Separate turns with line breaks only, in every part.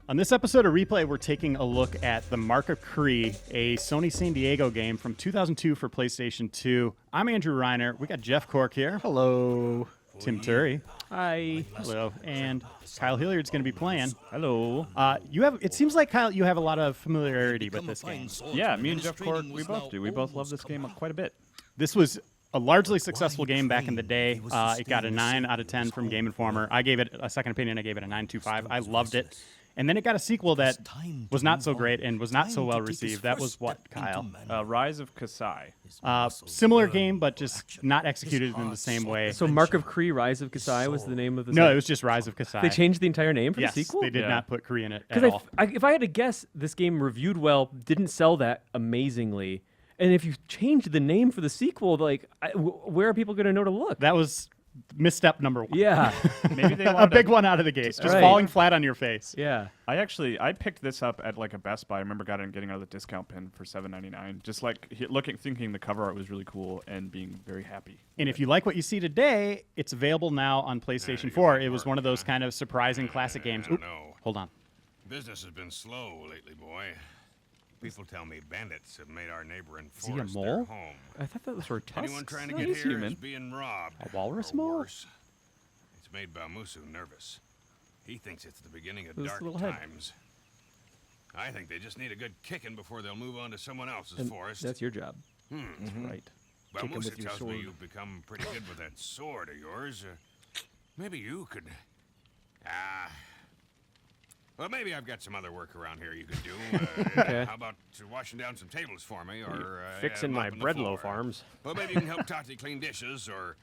On this episode of Replay, we're taking a look at the Mark of Kri, a Sony San Diego game from 2002 for PlayStation 2. I'm Andrew Reiner. We got Jeff Cork here.
Hello.
Tim Turi.
Hi.
Hello. And Kyle Hilliard's going to be playing.
Hello.
It seems like, Kyle, you have a lot of familiarity with this game.
Yeah, me and Jeff Cork, we both do. We both love this game quite a bit.
This was a largely successful game back in the day. It got a 9 out of 10 from Game Informer. I gave it a second opinion. I gave it a 9.25. I loved it. And then it got a sequel that was not so great and was not so well received. That was what, Kyle?
Rise of Kasai.
Similar game, but just not executed in the same way.
So Mark of Kri, Rise of Kasai was the name of the
No, it was just Rise of Kasai.
They changed the entire name for
yes,
the sequel?
They did not put Kri in it at
Because
all.
if I had to guess, this game reviewed well, didn't sell that amazingly. And if you change the name for the sequel, where are people going to know to look?
That was misstep number 1.
Yeah.
Maybe they
a
wanted
big one out of the gate. Just
Right.
falling flat on your face.
Yeah.
I picked this up at like a Best Buy. I remember getting out of the discount bin for $7.99. Just like thinking the cover art was really cool and being very happy.
And if you like what you see today, it's available now on PlayStation 4. It was one of those kind of surprising classic games. Oop, hold on.
Business has been slow lately, boy. People tell me bandits have made our neighboring
Is he a
forest
mole?
their home.
I thought that was for tusks.
Anyone trying to
No,
get
he's
here
human.
is being robbed.
A walrus
or
mole?
worse. It's made Balmusu nervous. He thinks it's the beginning of
This
dark
little head.
times. I think they just need a good kicking before they'll move on to someone else's
And
forest.
that's your job.
That's
Right. Kick 'em
Balmusu
with your
tells
sword.
me you've become pretty good with that sword of yours. Maybe you could... Well, maybe I've got some other work around here you could do.
Okay.
How about washing down some tables for me, or
Fixing my
mopping the
bread
floor?
loaf arms.
Well, maybe you can help Tati clean dishes, or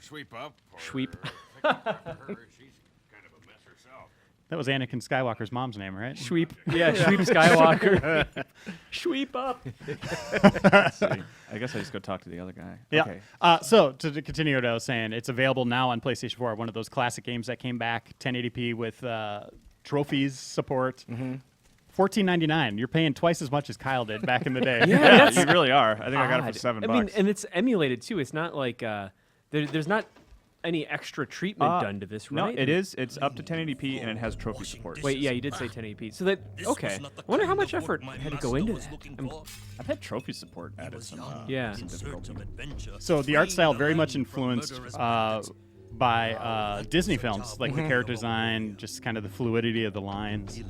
sweep up, or
Sweep.
fix up after her. She's kind of a mess herself.
That was Anakin Skywalker's mom's name, right?
Sweep. Yeah, Sweep Skywalker. Sweep up.
Let's see. I guess I just go talk to the other guy.
Yeah.
Okay.
So to continue what I was saying, it's available now on PlayStation 4. One of those classic games that came back 1080p with trophies support. $14.99. You're paying twice as much as Kyle did back in the day.
Yeah,
You really are. I think I got it
odd.
for $7.
I mean, and it's emulated too. It's not like there's not any extra treatment done to this, right?
No, it is. It's up to 1080p and it has trophy support.
Wait, yeah, you did say 1080p. So that okay. I wonder how much effort had to go into that.
I've had trophy support added some.
Yeah.
Some difficulty.
So the art style very much influenced by Disney films, like the character design, just kind of the fluidity of the lines.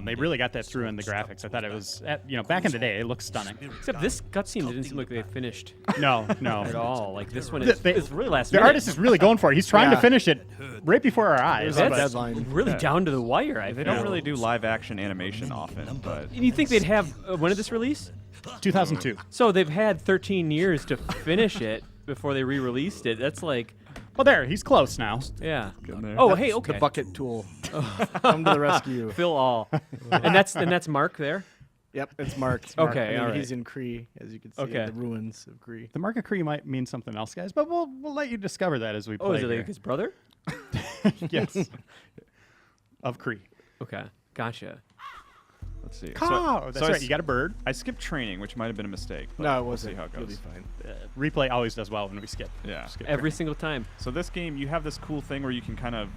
They really got that through in the graphics. I thought it was, back in the day, it looked stunning.
Except this cutscene didn't seem like they finished
No.
at all. Like this one is it's really last
The
minute.
artist is really going for it. He's trying to finish it right before our eyes.
There's
but-
that deadline.
really down to the wire. I
They
feel.
don't really do live action animation often, but
And you think they'd have when did this release?
2002.
So they've had 13 years to finish it before they re-released it. That's like,
Well, there, he's close now.
yeah.
there.
Oh, hey, okay.
The bucket tool. Come to the rescue.
Fill all. and that's Mark there.
Yep, it's Mark.
Okay, all right.
He's in Kri, as you can see,
Okay.
the ruins of Kri.
The Mark of Kri might mean something else, guys, but we'll let you discover that as we play.
Oh, is it
here.
like his brother?
Yes. Of Kri.
Okay, gotcha.
let's see.
That's
I
right. You got a bird.
I skipped training, which might have been a mistake. But
No, it
we'll see
wasn't.
how it
You'll
goes.
be fine.
Replay always does well when we skip.
Yeah.
Every single time.
So this game, you have this cool thing where you can kind of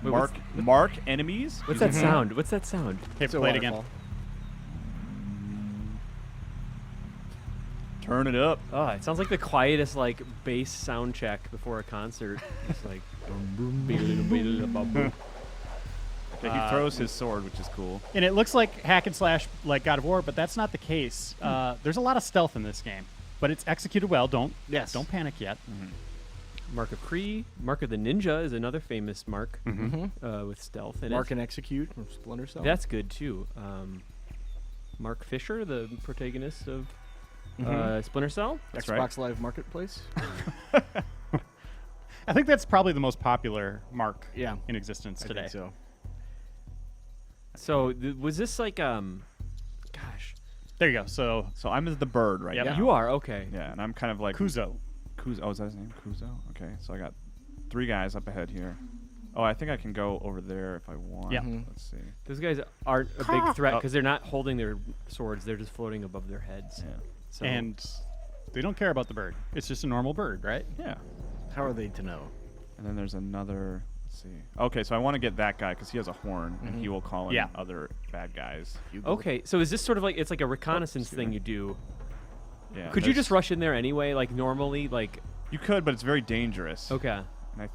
Wait,
mark enemies.
What's that sound? What's that sound?
Okay,
It's a
play it again.
waterfall.
Turn it up.
Oh, it sounds like the quietest like bass sound check before a concert. It's like
Okay, he throws his sword, which is cool.
And it looks like hack and slash like God of War, but that's not the case. There's a lot of stealth in this game, but it's executed well. Don't panic yet.
Mark of Kri, Mark of the Ninja is another famous mark with stealth in
Mark
it.
and Execute from Splinter Cell.
That's good too. Mark Fisher, the protagonist of Splinter Cell.
That's
Xbox
right.
Live Marketplace.
I think that's probably the most popular mark
Yeah.
in existence
I
today.
think so.
So was this like gosh,
There you go. So
So I'm the bird right
Yep.
now.
you are okay.
Yeah, and I'm kind of like
Kuzo.
Kuzo. Oh, is that his name? Kuzo? Okay, so I got 3 guys up ahead here. Oh, I think I can go over there if I want.
Yeah.
Let's see.
Those guys aren't a big threat because they're not holding their swords; they're just floating above their heads.
Yeah.
So
And they don't care about the bird. It's just a normal bird, right?
Yeah.
How are they to know?
And then there's another. Let's see. Okay, so I want to get that guy because he has a horn and he will call in
Yeah.
other bad guys.
Okay, so is this sort of like, it's like a reconnaissance thing you do?
Yeah.
Could you
there's-
just rush in there anyway, like normally? Like,
You could, but it's very dangerous.
okay.
And I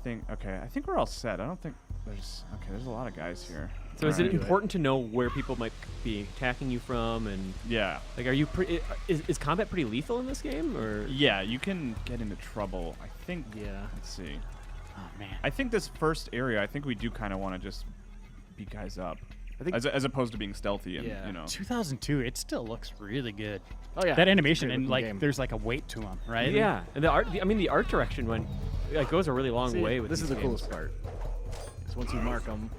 think we're all set. I don't think there's a lot of guys here.
So is it
Alright.
important to know where people might be attacking you from? And
Yeah.
like, are you is combat pretty lethal in this game, or?
Yeah, you can get into trouble. I think.
Yeah.
Let's see.
Oh man.
I think this first area, I think we do kind of want to just beat guys up,
I think.
as opposed to being stealthy and
Yeah.
2002. It still looks really good.
Oh yeah.
That
it's a
animation
great
and
looking
like
game.
there's like a weight to them, right?
Yeah, and the art. I mean, the art direction goes a really long
See,
way with
this
these
is the
games.
coolest part. Is once you mark them.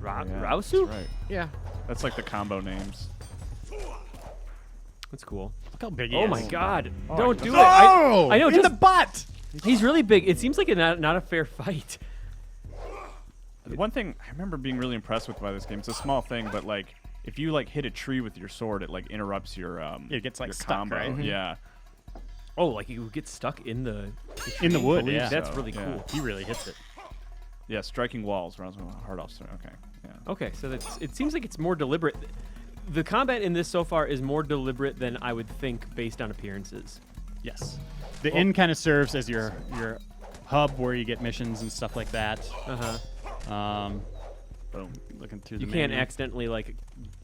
Yeah,
Rausu?
That's right.
Yeah.
That's like the combo names.
That's cool.
Look how big he
Oh
is.
my God!
Oh,
Don't
I
do
can-
it!
Oh!
I know.
In
Just,
the butt.
he's really big. It seems like not a fair fight.
One thing I remember being really impressed with by this game, it's a small thing, but like if you like hit a tree with your sword, it like interrupts your
It gets, like,
your
stuck,
combo.
right? Mhm.
Yeah.
Oh, like you get stuck in the
wood.
believe
Yeah.
That's
so,
really
yeah.
cool.
He really hits it.
Yeah, striking walls. Rounds hard off. Okay. Yeah.
Okay, so it seems like it's more deliberate. The combat in this so far is more deliberate than I would think based on appearances.
Yes. The inn kind of serves as your hub where you get missions and stuff like that.
Uh-huh.
Boom.
Looking through
You
the
can't
menu.
accidentally like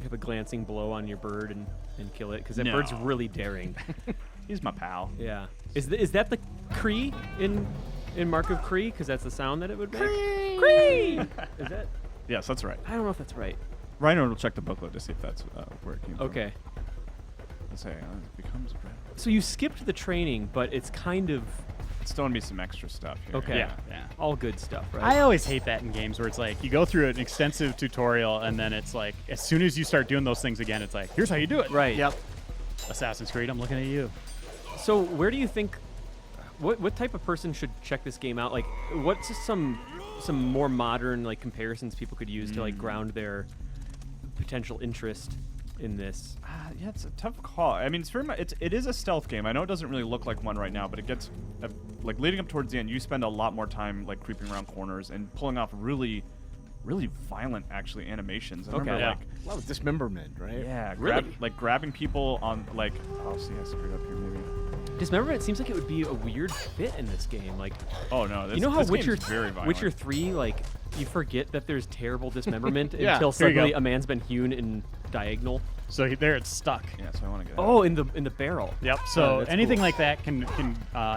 have a glancing blow on your bird and kill it because that
No.
bird's really daring.
He's my pal.
Yeah. Is that the Kri in Mark of Kri? Because that's the sound that it would make. Kri! Is that?
Yes, that's right.
I don't know if that's right.
Reiner will check the booklet to see if that's where it came from.
Okay.
Let's say it becomes red.
So you skipped the training, but it's kind of
It's throwing me some extra stuff here.
okay.
Yeah.
All good stuff, right?
I always hate that in games where it's like you go through an extensive tutorial and then it's like as soon as you start doing those things again, it's like here's how you do it.
right.
Yep.
Assassin's Creed, I'm looking at you.
So where do you think? What type of person should check this game out? Like, what's some more modern like comparisons people could use to like ground their potential interest in this?
Yeah, it's a tough call. I mean, it's very much, it is a stealth game. I know it doesn't really look like one right now, but it gets like leading up towards the end. You spend a lot more time like creeping around corners and pulling off really, really violent actually animations. I remember
Okay.
like
A lot of dismemberment, right?
yeah,
Really?
grabbing people on like see, I screwed up here maybe.
Dismemberment seems like it would be a weird fit in this game. Like,
Oh no, this,
you know how
this
Witcher
game's very violent.
Witcher 3, like, you forget that there's terrible dismemberment
Yeah.
until
Here you
suddenly
go.
a man's been hewn in diagonal.
So there it's stuck.
Yeah, so I want to get.
Oh, in the barrel.
Yep.
Oh,
So
that's
anything
cool.
like that can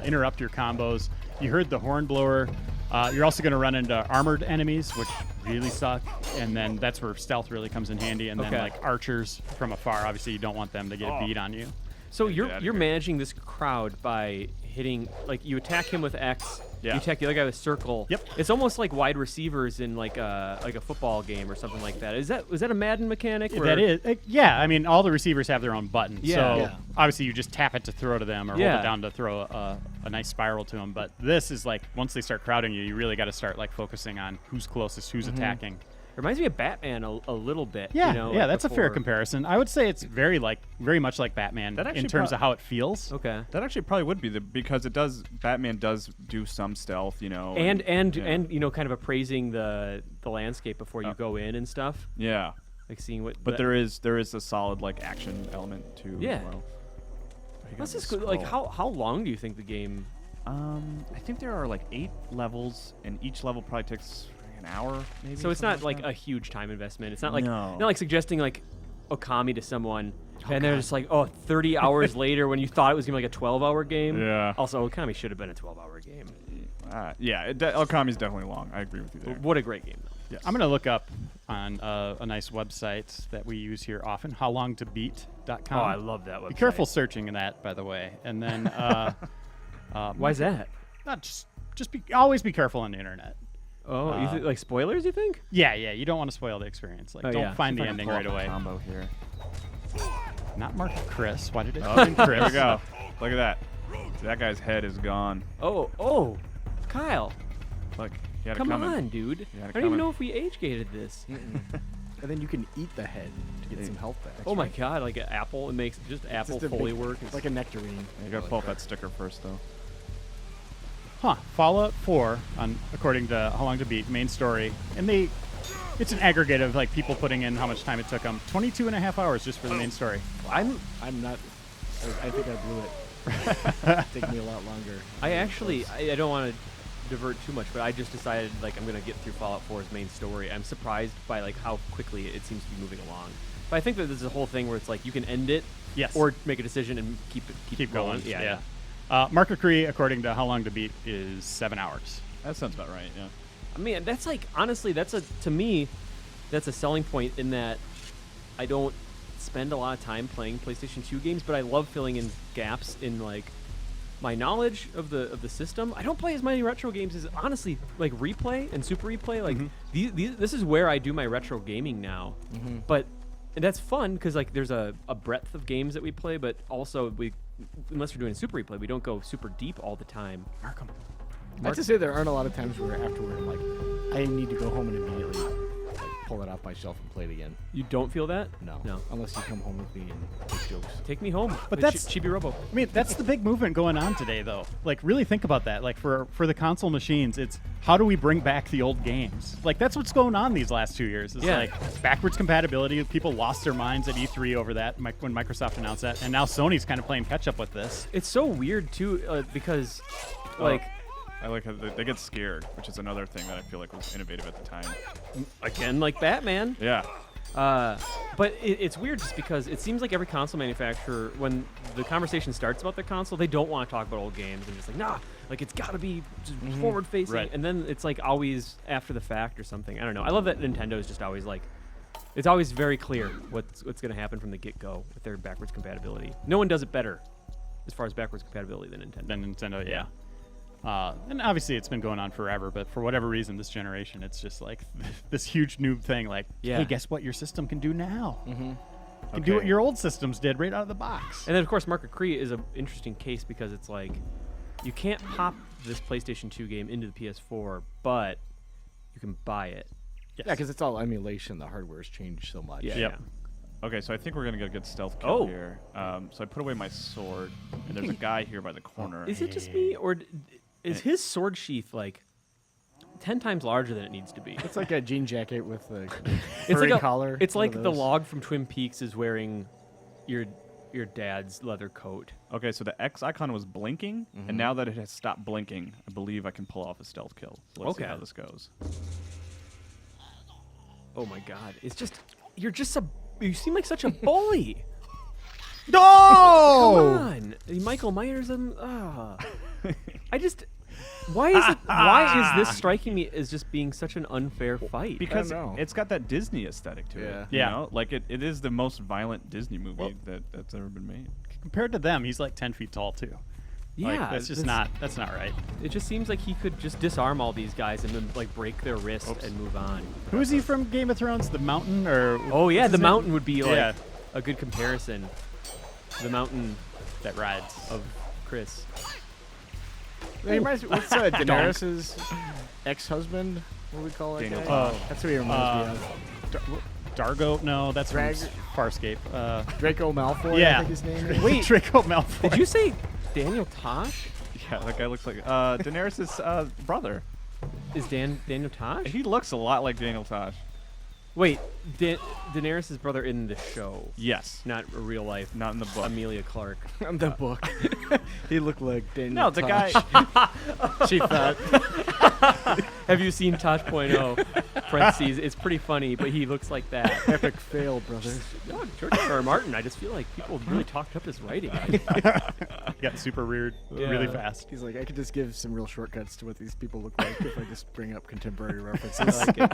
interrupt your combos. You heard the horn blower. You're also going to run into armored enemies, which really suck. And then that's where stealth really comes in handy. And then
Okay.
like archers from afar, obviously you don't want them to get a beat on you.
So
get
you're
outta
you're
here.
managing this crowd by hitting, like, you attack him with X,
Yeah.
you attack the other guy with circle.
Yep.
It's almost like wide receivers in like a football game or something like that. Is that a Madden mechanic?
That
where-
is, yeah. I mean, all the receivers have their own buttons.
Yeah.
So
Yeah.
obviously you just tap it to throw to them, or
Yeah.
hold it down to throw a nice spiral to them. But this is like once they start crowding you, you really got to start like focusing on who's closest, who's attacking.
Reminds me of Batman a little bit.
Yeah,
you know,
yeah,
like
that's a fair
before.
comparison. I would say it's very much like Batman
That
in
actually
terms of how it feels.
Okay.
That actually probably would be because Batman does do some stealth, you know.
And
yeah.
you know, kind of appraising the landscape before you go in and stuff,
yeah.
like seeing what.
But there is a solid like action element too.
Yeah.
As well.
That's just good. Like, how long do you think the game?
I think there are like 8 levels, and each level probably takes an hour, maybe.
So it's not like
that.
a huge time investment. It's not like
No.
not like suggesting like Okami to someone, and they're just like, 30 hours later when you thought it was gonna be like a 12-hour game.
Yeah.
Also, Okami should have been a 12-hour game.
Yeah, Okami's definitely long. I agree with you there.
What a great game, though.
Yes.
I'm gonna look up on a nice website that we use here often, howlongtobeat.com.
Oh, I love that website.
Be careful searching that, by the way. And then
Why's that?
not just always be careful on the internet.
Oh, you like spoilers? You think?
Yeah, you don't want to spoil the experience. Like,
Oh,
don't
yeah.
find
See
the
if I can
ending
pull
right
up a
away.
Combo here.
Not Mark of Chris. Why did it?
Oh, there we go. Look at that. That guy's head is gone.
Oh, Kyle,
Look, he had
come
it coming.
on, dude.
You had
I
it
don't even
coming.
know if we age gated this.
And then you can eat the head to get some health back.
Oh my god, like an apple. It makes just apple
Just a
fully
big-
work.
It's like a nectarine.
You gotta pull up that sticker first, though.
Fallout 4, according to How Long to Beat, main story, and it's an aggregate of like people putting in how much time it took them. 22 and a half hours just for the main story.
I'm not. I think I blew it. Take me a lot longer.
I don't want to divert too much, but I just decided like I'm gonna get through Fallout 4's main story. I'm surprised by like how quickly it seems to be moving along. But I think that there's a whole thing where it's like you can end it,
Yes.
or make a decision and keep
going.
Yeah.
Mark of Kri, according to How Long to Beat, is 7 hours.
That sounds about right. Yeah.
I mean, that's like honestly, to me, that's a selling point in that I don't spend a lot of time playing PlayStation 2 games, but I love filling in gaps in like my knowledge of the system. I don't play as many retro games as honestly like Replay and Super Replay. Like this is where I do my retro gaming now. But and that's fun because like there's a breadth of games that we play, but also unless we're doing a Super Replay, we don't go super deep all the time.
Markham.
I have to say there aren't a lot of times where afterward I'm like, I need to go home and immediately like, pull it off my shelf and play it again.
You don't feel that?
No.
No.
Unless you come home with me and make jokes.
Take me home.
But
With
that's-
Chibi Robo.
I mean, that's the big movement going on today, though. Like, really think about that. Like, for the console machines, it's how do we bring back the old games? Like, that's what's going on these last 2 years. It's
Yeah.
like backwards compatibility. People lost their minds at E3 over that when Microsoft announced that, and now Sony's kind of playing catch up with this.
It's so weird too, because like
I like how they get scared, which is another thing that I feel like was innovative at the time.
again like Batman.
Yeah.
But it's weird just because it seems like every console manufacturer, when the conversation starts about the console, they don't want to talk about old games and just like, nah, like it's got to be just forward facing.
Right.
And then it's like always after the fact or something. I don't know. I love that Nintendo is just always like, it's always very clear what's going to happen from the get go with their backwards compatibility. No one does it better as far as backwards compatibility than Nintendo.
Then Nintendo, yeah. And obviously it's been going on forever, but for whatever reason, this generation, it's just like this huge new thing. Like,
Yeah.
hey, guess what your system can do now? Can do
Okay.
what your old systems did right out of the box.
And then, of course, Mark of Kri is an interesting case because it's like you can't pop this PlayStation 2 game into the PS4, but you can buy it.
Yes.
Yeah, because it's all emulation. The hardware's changed so much.
Yeah.
Yep.
yeah.
Okay, so I think we're gonna get a good stealth kill
Oh.
here. So I put away my sword, and there's a guy here by the corner.
Is it just me, or is his sword sheath like 10 times larger than it needs to be?
It's like a jean jacket with a
It's
furry
like
collar.
It's
one
like
of
the
those.
log from Twin Peaks is wearing your dad's leather coat.
Okay, so the X icon was blinking, and now that it has stopped blinking, I believe I can pull off a stealth kill. So let's see
Okay.
how this goes.
Oh my God! It's just you seem like such a bully.
No!
Come on, Michael Myers. Why is this striking me as just being such an unfair fight?
Because
know.
it's got that Disney aesthetic to
Yeah.
it.
Yeah.
You know? Like it is the most violent Disney movie that's ever been made.
Compared to them, he's like 10 feet tall, too.
yeah,
Like, that's not right.
It just seems like he could just disarm all these guys and then like break their wrist and move on.
Who is he from Game of Thrones? The Mountain? Or
Oh yeah,
what's
the
his name?
mountain would be like
Yeah.
a good comparison. The mountain
That rides.
of Chris.
He reminds me, what's Daenerys's ex-husband? What do we call it?
Daniel
guy?
Tosh.
That's who he reminds me of.
Dargo? No, that's from
Drag-
Farscape.
Draco Malfoy,
Yeah.
I think his name is.
Wait.
Draco Malfoy.
Did you say Daniel Tosh?
Yeah, that guy looks like Daenerys' brother.
Is Daniel Tosh?
He looks a lot like Daniel Tosh.
Wait, Daenerys' brother in the show,
Yes.
not a real life.
Not in the book.
Amelia Clark.
On the book. He looked like Daniel
No, the guy.
Tosh. She thought.
Have you seen Tosh.0? Parentheses. It's pretty funny, but he looks like that.
Epic fail, brothers.
No, George R. R. Martin. I just feel like people really talked up his writing.
Got super weird really fast.
He's like, I could just give some real shortcuts to what these people look like if I just bring up contemporary references.
like it.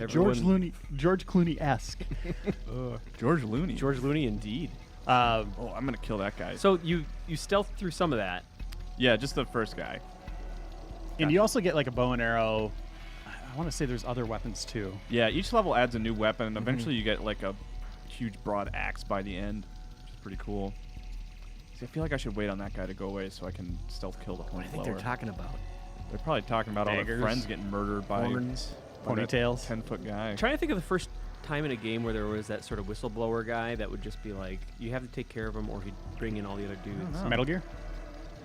George
Everyone-
Clooney-esque.
George Looney.
George Looney, indeed.
Oh, I'm gonna kill that guy.
So you stealth through some of that.
Yeah, just the first guy.
And you also get like a bow and arrow. I want to say there's other weapons too.
Yeah, each level adds a new weapon, and eventually you get like a huge broad axe by the end, which is pretty cool. See, I feel like I should wait on that guy to go away so I can stealth kill the
What do you
horn
think
blower.
they're talking about?
They're probably talking about all their
Daggers,
friends getting murdered by
Horns?
Ponytails.
10-foot guy.
I'm trying to think of the first time in a game where there was that sort of whistleblower guy that would just be like, you have to take care of him or he'd bring in all the other dudes.
Oh.
Metal Gear?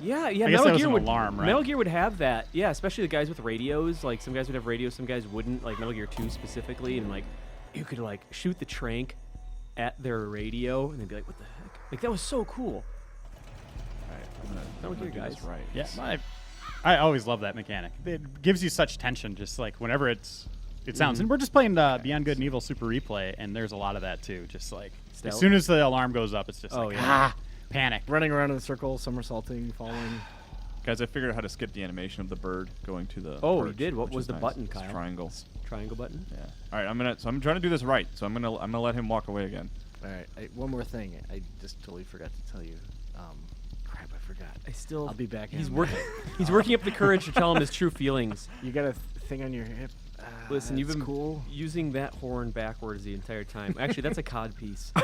Yeah,
I guess
Metal
that was
Gear
an
would
alarm, right?
Metal Gear would have that. Yeah, especially the guys with radios. Like some guys would have radios, some guys wouldn't. Like Metal Gear 2 specifically, and like you could like shoot the trank at their radio, and they'd be like, "What the heck?" Like that was so cool.
All right, I'm
Metal
gonna
Gear,
do this
guys.
right.
Yeah, I always love that mechanic. It gives you such tension, just like whenever it sounds. And we're just playing Beyond Good and Evil Super Replay, and there's a lot of that too. Just like
Stealth?
as soon as the alarm goes up, it's just
Oh,
like
yeah.
panic.
Running around in a circle, somersaulting, falling.
Guys, I figured out how to skip the animation of the bird going to the.
Oh, you
perch,
did? What
which
was
is
the
nice.
button,
It's
Kyle?
triangle.
Triangle button.
Yeah. All right, I'm trying to do this right. So I'm gonna let him walk away again.
All right, one more thing. I just totally forgot to tell you. Crap, I forgot. I'll be back.
He's
in a
working.
minute.
He's working up the courage to tell him his true feelings.
You got a thing on your hip.
Listen, you've
that's
been
cool.
using that horn backwards the entire time. Actually, that's a cod piece. Oh,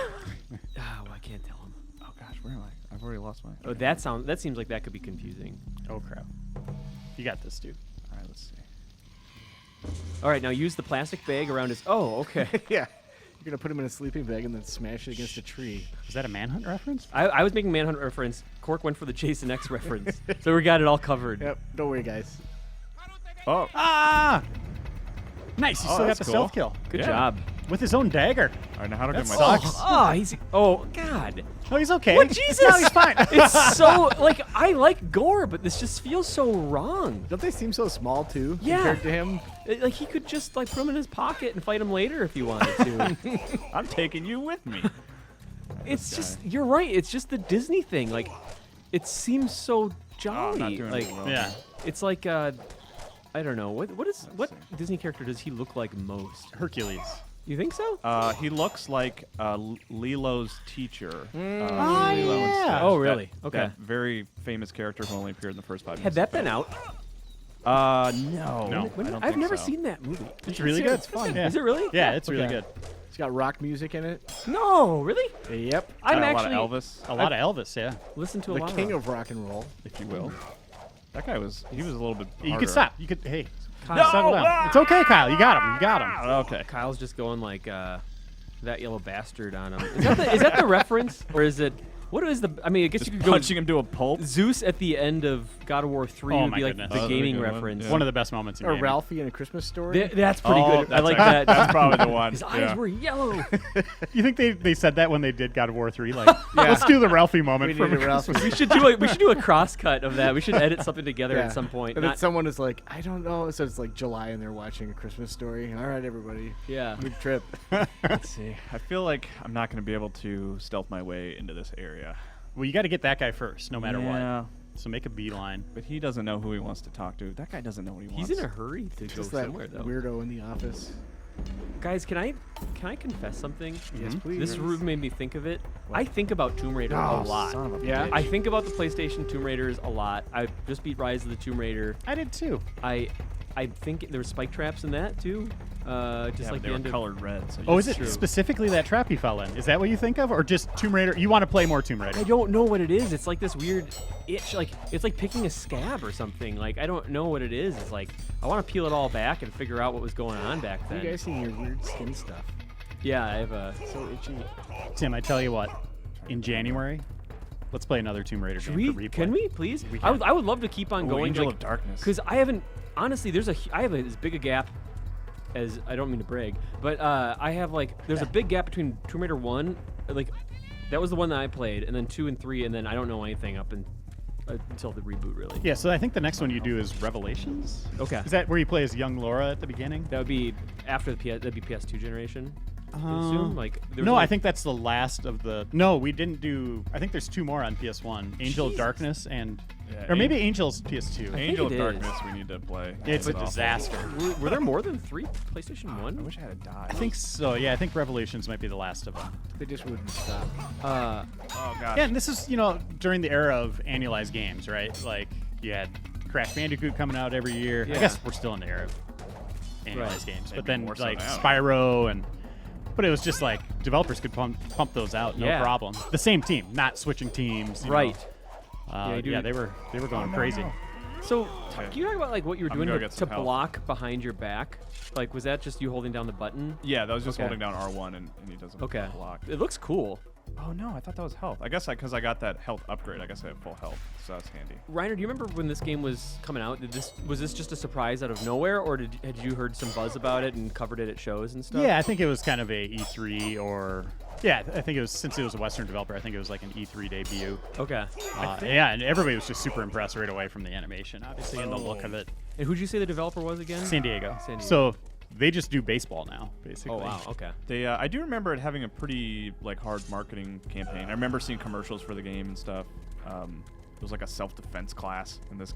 I can't tell him.
Oh gosh, where am I? I've already lost my.
Oh, that seems like that could be confusing.
Oh crap! You got this, dude.
All right, let's see.
All right, now use the plastic bag around his. Oh, okay.
Yeah. You're gonna put him in a sleeping bag and then smash it against a tree.
Was that a Manhunt reference?
I was making Manhunt reference. Cork went for the Jason X reference, so we got it all covered.
Yep. Don't worry, guys.
Oh,
Ah! Nice. You
Oh,
still got
that's
the
cool.
stealth kill
Good
Yeah.
job.
with his own dagger.
all right. Now how to get
That
my
sucks.
Oh, he's. Oh God.
Oh, he's okay.
What Jesus?
No, he's fine.
It's so like I like gore, but this just feels so wrong.
Don't they seem so small too
Yeah.
compared to him?
Like he could just like put him in his pocket and fight him later if he wanted to.
I'm taking you with me.
It's just you're right. It's just the Disney thing. Like it seems so jolly.
not doing
like
it well.
Yeah.
it's like I don't know what Disney character does he look like most?
Hercules.
You think so?
He looks like Lilo's teacher.
Oh,
Lilo and
yeah.
Stitch.
Oh, really?
That,
Okay.
That very famous character who only appeared in the first 5
Had
minutes.
that been out?
No.
No.
When-
I don't
I've
think
never
so.
seen that movie.
It's really good. It's
fun.
Yeah.
Is it really?
Yeah, it's really
Okay.
good.
It's got rock music in it.
No, really?
Yep.
I'm
Got
actually
a lot of Elvis,
A lot of Elvis, yeah.
listen to a
The
lot
king
of
of rock and roll.
if you will. That guy was. He was a little bit.
You
harder.
could stop. You could. Hey,
Kyle.
settle down. It's okay, Kyle. You got him. You got him.
Okay.
Kyle's just going like that yellow bastard on him. Is that the reference or is it? What is the? I mean, I guess
Just
you could go.
punching him to a pulp.
Zeus at the end of God of War 3
Oh
would
my
be like
goodness.
the
Oh,
that'd be a
gaming
good one.
reference.
Yeah.
One of the best moments in
Or
gaming.
Ralphie in A Christmas Story.
That's pretty
Oh,
good. I
that's
like
right.
that.
That's probably the one.
His eyes
yeah.
were yellow.
You think they said that when they did God of War 3? Like, let's do the Ralphie moment
We
from
need a Ralphie.
we should do a cross cut of that. We should edit something together at some point.
And then
Not-
someone is like, I don't know. So it's like July and they're watching A Christmas Story. All right, everybody.
yeah.
Good trip.
Let's see. I feel like I'm not going to be able to stealth my way into this area.
Well, you got to get that guy first, no matter
Yeah.
what. So make a beeline.
But he doesn't know who he wants to talk to. That guy doesn't know what he wants.
He's in a hurry to go
Just that
somewhere though.
weirdo in the office.
Guys, can I confess something?
Yes, please.
This room made me think of it. I think about Tomb Raider a lot.
Son of a
Yeah.
bitch.
I think about the PlayStation Tomb Raiders a lot. I just beat Rise of the Tomb Raider.
I did too.
I think there were spike traps in that too. Just
Yeah,
like
but they
the
were
end of
colored red. So
Oh,
you-
is it
true.
specifically that trap you fell in? Is that what you think of? Or just Tomb Raider? You want to play more Tomb Raider?
I don't know what it is. It's like this weird itch. Like it's like picking a scab or something. Like I don't know what it is. It's like I want to peel it all back and figure out what was going on back
You
then.
guys seen your weird skin stuff?
Yeah, I have a.
So itchy.
Tim, I tell you what. In January, let's play another Tomb Raider
Should
game
we?
for replay.
Can we please?
We
I
can.
would love to keep on
Ooh,
going.
Angel of Darkness.
Because I haven't. Honestly, I have as big a gap as I don't mean to brag, but I have like there's a big gap between Tomb Raider 1, like that was the one that I played, and then 2 and 3, and then I don't know anything up until the reboot really.
Yeah, so I think the next one you do is Revelations.
Okay.
Is that where you play as young Laura at the beginning?
That would be after the that'd be PS2 generation. I assume like there was
No,
like-
I think that's the last of the. No, we didn't do. I think there's 2 more on PS1. Angel of
Jesus.
Darkness and.
Yeah,
Or maybe Angel's PS2.
Angel of
it is.
Darkness we need to play.
It's a
That's awful.
disaster.
Were there more than 3 PlayStation
I
1?
wish I had died.
I think so. Yeah, I think Revelations might be the last of them.
They just wouldn't stop.
Oh gosh.
Yeah, and this is, during the era of annualized games, right? Like, you had Crash Bandicoot coming out every year.
Yeah.
I guess we're still in the era of annualized
Right.
games.
Maybe
But then,
more so
like,
now.
Spyro and. But it was just like developers could pump those out, no
Yeah.
problem. The same team, not switching teams. you know.
Right.
Yeah,
you do-
they were going crazy.
So, can you talk about like what you were
I'm
doing
gonna
to,
go get some help.
block behind your back? Like, was that just you holding down the button?
Yeah, that was just
Okay.
holding down R1 and he doesn't
Okay.
block.
It looks cool.
Oh no, I thought that was health. I guess because I got that health upgrade, I guess I have full health, so that's handy.
Reiner, do you remember when this game was coming out? Was this just a surprise out of nowhere, or had you heard some buzz about it and covered it at shows and stuff?
Yeah, I think it was kind of a E3 or I think it was, since it was a Western developer, I think it was like an E3 debut.
Okay.
Yeah, and everybody was just super impressed right away from the animation, obviously, and the look of it.
And who'd you say the developer was again?
San Diego.
San Diego.
So they just do baseball now, basically.
Oh wow. Okay.
They, I do remember it having a pretty like hard marketing campaign. I remember seeing commercials for the game and stuff. It was like a self-defense class, and this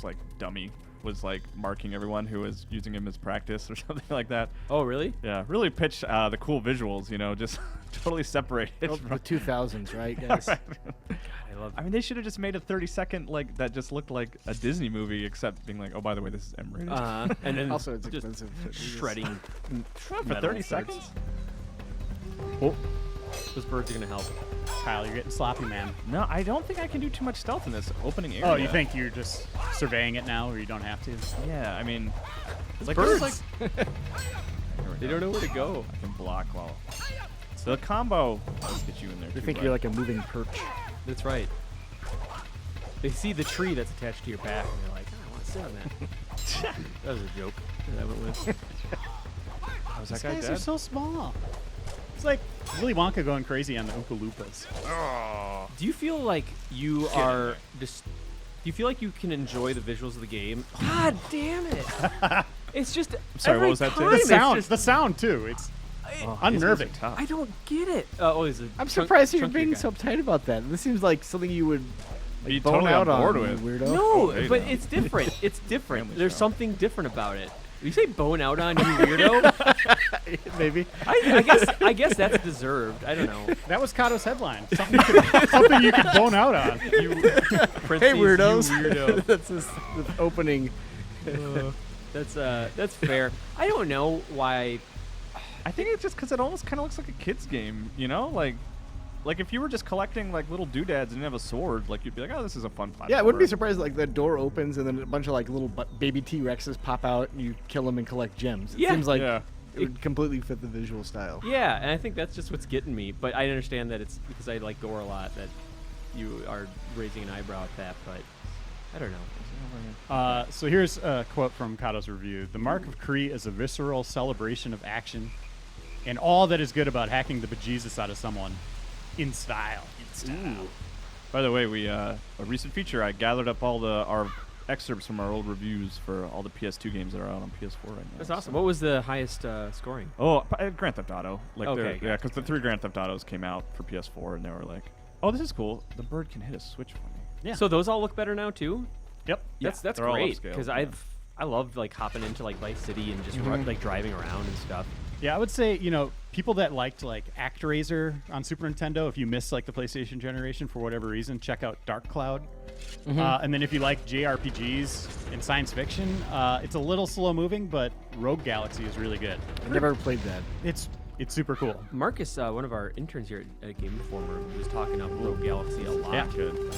like dummy was like marking everyone who was using him as practice or something like that.
Oh really?
Yeah, really pitched the cool visuals. You know, just totally separated.
The
from
2000s, right, guys?
Right.
I love.
I mean, they should have just made a 30-second like that just looked like a Disney movie, except being like, oh, by the way, this is M-rated.
And then
Also, it's
just
expensive.
shredding
For
metal
30
parts.
seconds?
Oh,
Those birds are gonna help.
Kyle, you're getting sloppy, man.
No, I don't think I can do too much stealth in this opening area.
Oh, you think you're just surveying it now, or you don't have to?
Yeah, I mean, like
birds.
there's, like
They don't know where to go.
I can block while the combo does get you in there.
They
too,
think
right?
you're like a moving perch.
That's right. They see the tree that's attached to your back, and they're like, I want to sit on that. That was a joke that I went with.
Oh, is that
These
guy
guys
dead?
are so small. It's like Willy Wonka going crazy on the Oompa Loompas.
Oh.
Do you feel like you are just? Do you feel like you can enjoy the visuals of the game? God damn it! It's just.
sorry, what
every
was that, Jay?
time
The
it's
sound,
just-
the sound too. It's
Oh,
unnerving.
these guys are tough.
I don't get it. Oh, is it?
I'm surprised you're being so uptight about that. This seems like something you would
Be
bone
totally
out
on board
on,
with.
you weirdo.
No,
hey,
but
now.
it's different. It's different.
Family
There's
show.
something different about it. You say bone out on you weirdo?
Maybe.
I guess that's deserved. I don't know.
That was Kato's headline. Something you could bone out on.
You,
Hey, weirdos.
You weirdo.
That's the opening.
That's fair. I don't know why.
I think it's just because it almost kind of looks like a kid's game, you know? Like if you were just collecting like little doodads and didn't have a sword, like you'd be like, oh, this is a fun platformer.
Yeah, I wouldn't be surprised like the door opens and then a bunch of like little baby T-Rexes pop out and you kill them and collect gems. It
Yeah.
seems like
Yeah.
it would completely fit the visual style.
Yeah, and I think that's just what's getting me. But I understand that it's because I like gore a lot that you are raising an eyebrow at that. But I don't know.
So here's a quote from Kato's review. The Mark of Kri is a visceral celebration of action and all that is good about hacking the bejesus out of someone in style.
By the way, we a recent feature. I gathered up all our excerpts from our old reviews for all the PS2 games that are out on PS4 right now.
That's awesome. What was the highest scoring?
Oh, Grand Theft Auto. Like
Okay,
yeah, because the 3 Grand Theft Autos came out for PS4, and they were like, "Oh, this is cool. The bird can hit a switch for me."
Yeah.
So those all look better now too.
Yep.
That's
they're all
great
upscaled,
because
yeah.
I loved like hopping into like Vice City and just
Mhm.
like driving around and stuff.
Yeah, I would say, people that liked like ActRaiser on Super Nintendo, if you missed like the PlayStation generation for whatever reason, check out Dark Cloud. And then if you like JRPGs and science fiction, it's a little slow moving, but Rogue Galaxy is really good.
I never played that.
It's super cool.
Marcus, one of our interns here at Game Informer, was talking up Rogue Galaxy a lot.
Yeah.
Good.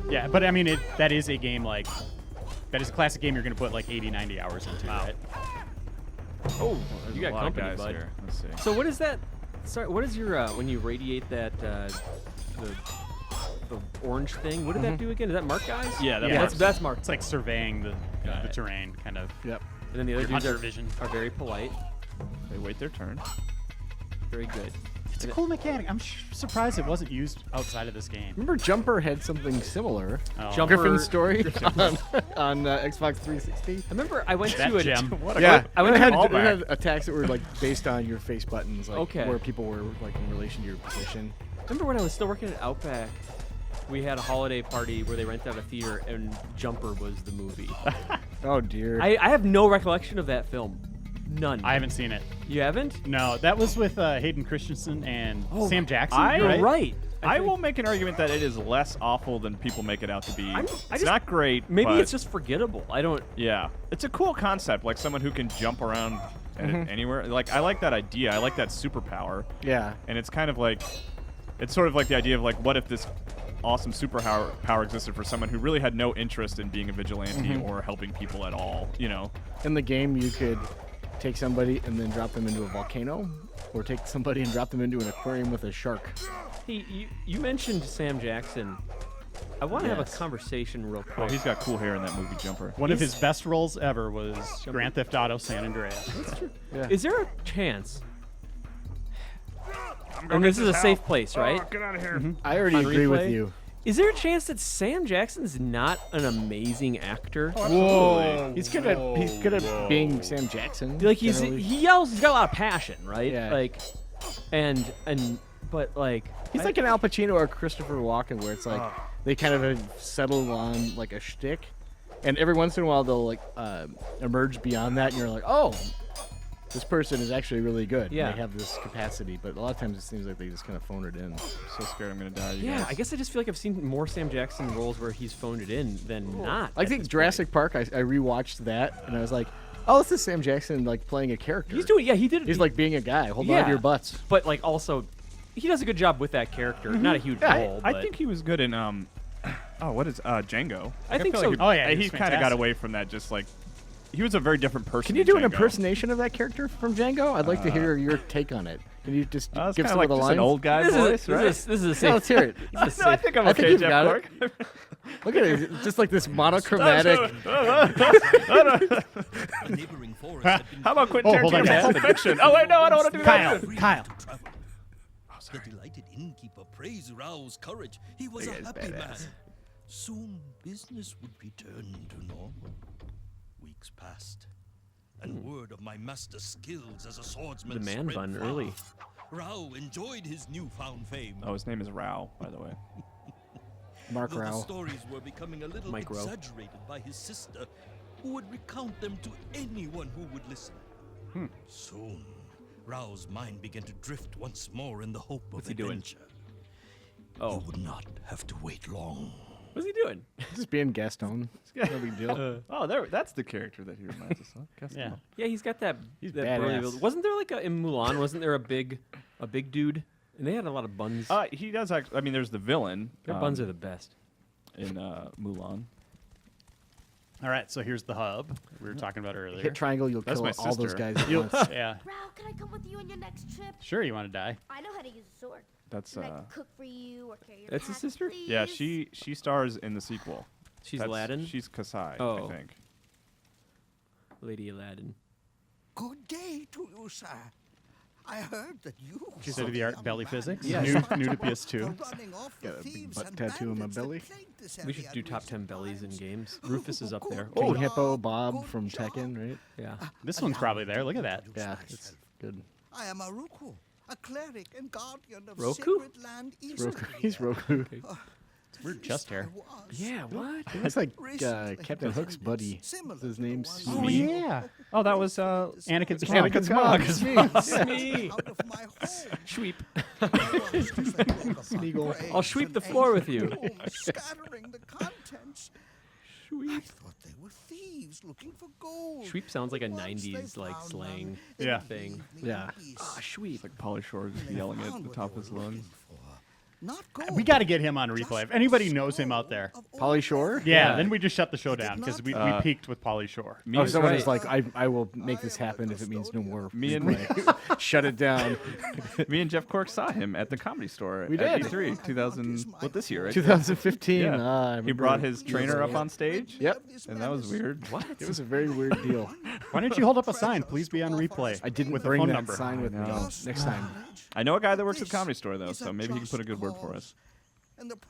Yeah, but I mean, that is a game that is a classic game you're going to put like 80, 90 hours into, right?
Oh,
There's
you
a
got
lot of
company,
guys
bud.
here. Let's see.
So what is that? Sorry, what is your when you radiate that the orange thing? What did that do again? Is that Mark guys?
Yeah, that
Yeah.
marks.
that's Mark.
It's like surveying the
it.
terrain, kind of.
Yep.
And then the other
Your
dudes
hunter
are,
vision.
are very polite,
They wait their turn.
very good.
It's a cool mechanic. I'm surprised it wasn't used outside of this game.
Remember Jumper had something similar.
Oh.
Jumper-
Griffin's Story on Xbox 360.
I remember I went
That
to a
gem.
What a
Yeah,
I went
it
to
had,
callback.
it had attacks that were like based on your face buttons, like
Okay.
where people were like in relation to your position.
Remember when I was still working at Outback? We had a holiday party where they rented out a theater and Jumper was the movie.
Oh dear.
I have no recollection of that film. None.
I haven't seen it.
You haven't?
No, that was with Hayden Christensen and Sam Jackson,
You're
right?
I
think-
will make an argument that it is less awful than people make it out to be.
I
It's
just-
not great.
Maybe
but
it's just forgettable. I don't.
yeah. It's a cool concept, like someone who can jump around anywhere. Like I like that idea. I like that superpower.
yeah.
And it's kind of like, it's sort of like the idea of like, what if this awesome superpower existed for someone who really had no interest in being a vigilante or helping people at all, you know?
In the game, you could take somebody and then drop them into a volcano, or take somebody and drop them into an aquarium with a shark.
Hey, you mentioned Sam Jackson. I want to have a
Yes.
conversation real
Oh,
quick.
he's got cool hair in that movie Jumper.
One of his best roles ever was Grand Theft Auto San Andreas.
Yeah.
Is there a chance? And this is a safe place, right?
Get out of here.
I already
On
agree with
replay?
you.
Is there a chance that Sam Jackson's not an amazing actor?
Whoa.
He's good at being Sam Jackson.
Like he yells, he's got a lot of passion, right?
Yeah.
Like, but like
He's like an Al Pacino or Christopher Walken, where it's like they kind of have settled on like a shtick, and every once in a while they'll like emerge beyond that, and you're like, oh, this person is actually really good.
Yeah.
And they have this capacity, but a lot of times it seems like they just kind of phone it in.
I'm so scared I'm gonna die. You
yeah,
guys.
I guess I just feel like I've seen more Sam Jackson roles where he's phoned it in than not.
I think Jurassic Park. I rewatched that, and I was like, oh, this is Sam Jackson like playing a character.
He's doing, yeah, he did.
He's like being a guy. Hold on
Yeah.
to your butts.
but like also, he does a good job with that character. Not a huge role.
I
but
think he was good in what is Django?
I think
feel
so.
Like
Oh, yeah, he was
he kind of got
fantastic.
away from that. Just like he was a very different person.
Can you
in
do an
Django.
impersonation of that character from Django? I'd like to hear your take on it. Can you just
It's
give
kind of
some
like
of the
just
lines?
an old guy
this
voice,
is,
right?
this is a safe.
Yeah, let's hear it.
this is
No, I
safe.
think I'm
I think
okay,
you've
Jeff
got
Cork.
Look at it. It's just like this monochromatic.
A neighboring forest had been
How about Quentin
Oh, hold on,
Tarantino
guys.
Pulp Fiction? Oh wait, no, I don't want to do that.
Kyle.
The delighted innkeeper praised Rao's courage. He was a
That guy's
happy man.
badass.
Soon business would return to normal. Weeks passed, and word of my master's skills as a swordsman
The man
spread
bun
far.
early.
Rao enjoyed his newfound fame.
Oh, his name is Rao, by the way.
Mark
Though the
Rao.
stories were becoming a little
Mike Rowe.
exaggerated by his sister, who would recount them to anyone who would listen. Soon, Rao's mind began to drift once more in the hope
What's
of
he doing?
adventure.
Oh,
You would not have to wait long.
what's he doing?
Just being Gaston. No big deal.
Oh, that's the character that he reminds us of. Guess
Yeah.
not.
Yeah, he's got that.
He's
that
badass.
burly build. Wasn't there like in Mulan? Wasn't there a big dude? And they had a lot of buns.
He does actually. I mean, there's the villain.
Their buns are the best.
in Mulan.
All right, so here's the hub we were talking about earlier.
Hit triangle, you'll
That's
kill
my
all those
sister.
guys at
You'll-
once.
yeah.
Rao, can I come with you on your next trip?
Sure, you want to die.
I know how to use a sword.
That's
Can I cook for you or carry your
That's his
pack,
sister?
yeah.
please?
She stars in the sequel.
She's
That's-
Aladdin.
She's Kasai,
Oh.
I think.
Lady Aladdin.
Good day to you, sir. I heard that you.
State of the art belly physics.
Yeah.
New to PS2.
Got a big butt tattoo on my belly.
We should do top 10 bellies in games. Rufus is up there.
King Hippo Bob from Tekken, right?
Yeah.
This one's probably there. Look at that.
Yeah, it's good.
I am a Roku, a cleric and guardian of
Roku?
sacred land
Roku. He's Roku.
It's weird chest hair.
Yeah, what?
He looks like Captain Hook's buddy. What's his name?
Oh,
Smee?
yeah.
Oh, that was
Anakin's mom.
Anakin's mom.
Me.
Out of my home.
Sweep.
Smeagol.
I'll sweep the floor with you.
Scattering the contents. I thought they were thieves looking for gold.
Sweep sounds like a
Once they
90s like
found
slang
none,
Yeah.
thing.
Yeah.
Sweep.
It's like Pauly Shore just yelling at the top of his lungs.
Not gold.
We got to get him on replay. If anybody knows him out there.
Polly Shore?
Yeah,
Yeah.
then we just shut the show down because we peaked with Pauly Shore.
Oh, someone
right.
is like, I will make this happen if it means no more.
Me and
replay. Shut it down.
Me and Jeff Cork saw him at the Comedy Store.
We
at
did.
E3 2000. What this year? Right?
2015.
Yeah.
I
He
remember
brought
it.
his trainer up on stage.
Yep.
And that was weird. What?
It was a very weird deal.
Why don't you hold up a sign? Please be on replay.
I didn't
with
bring
the phone
that
number.
sign with me
know.
next time.
I know a guy that works at the Comedy Store though, so maybe he can put a good word for us.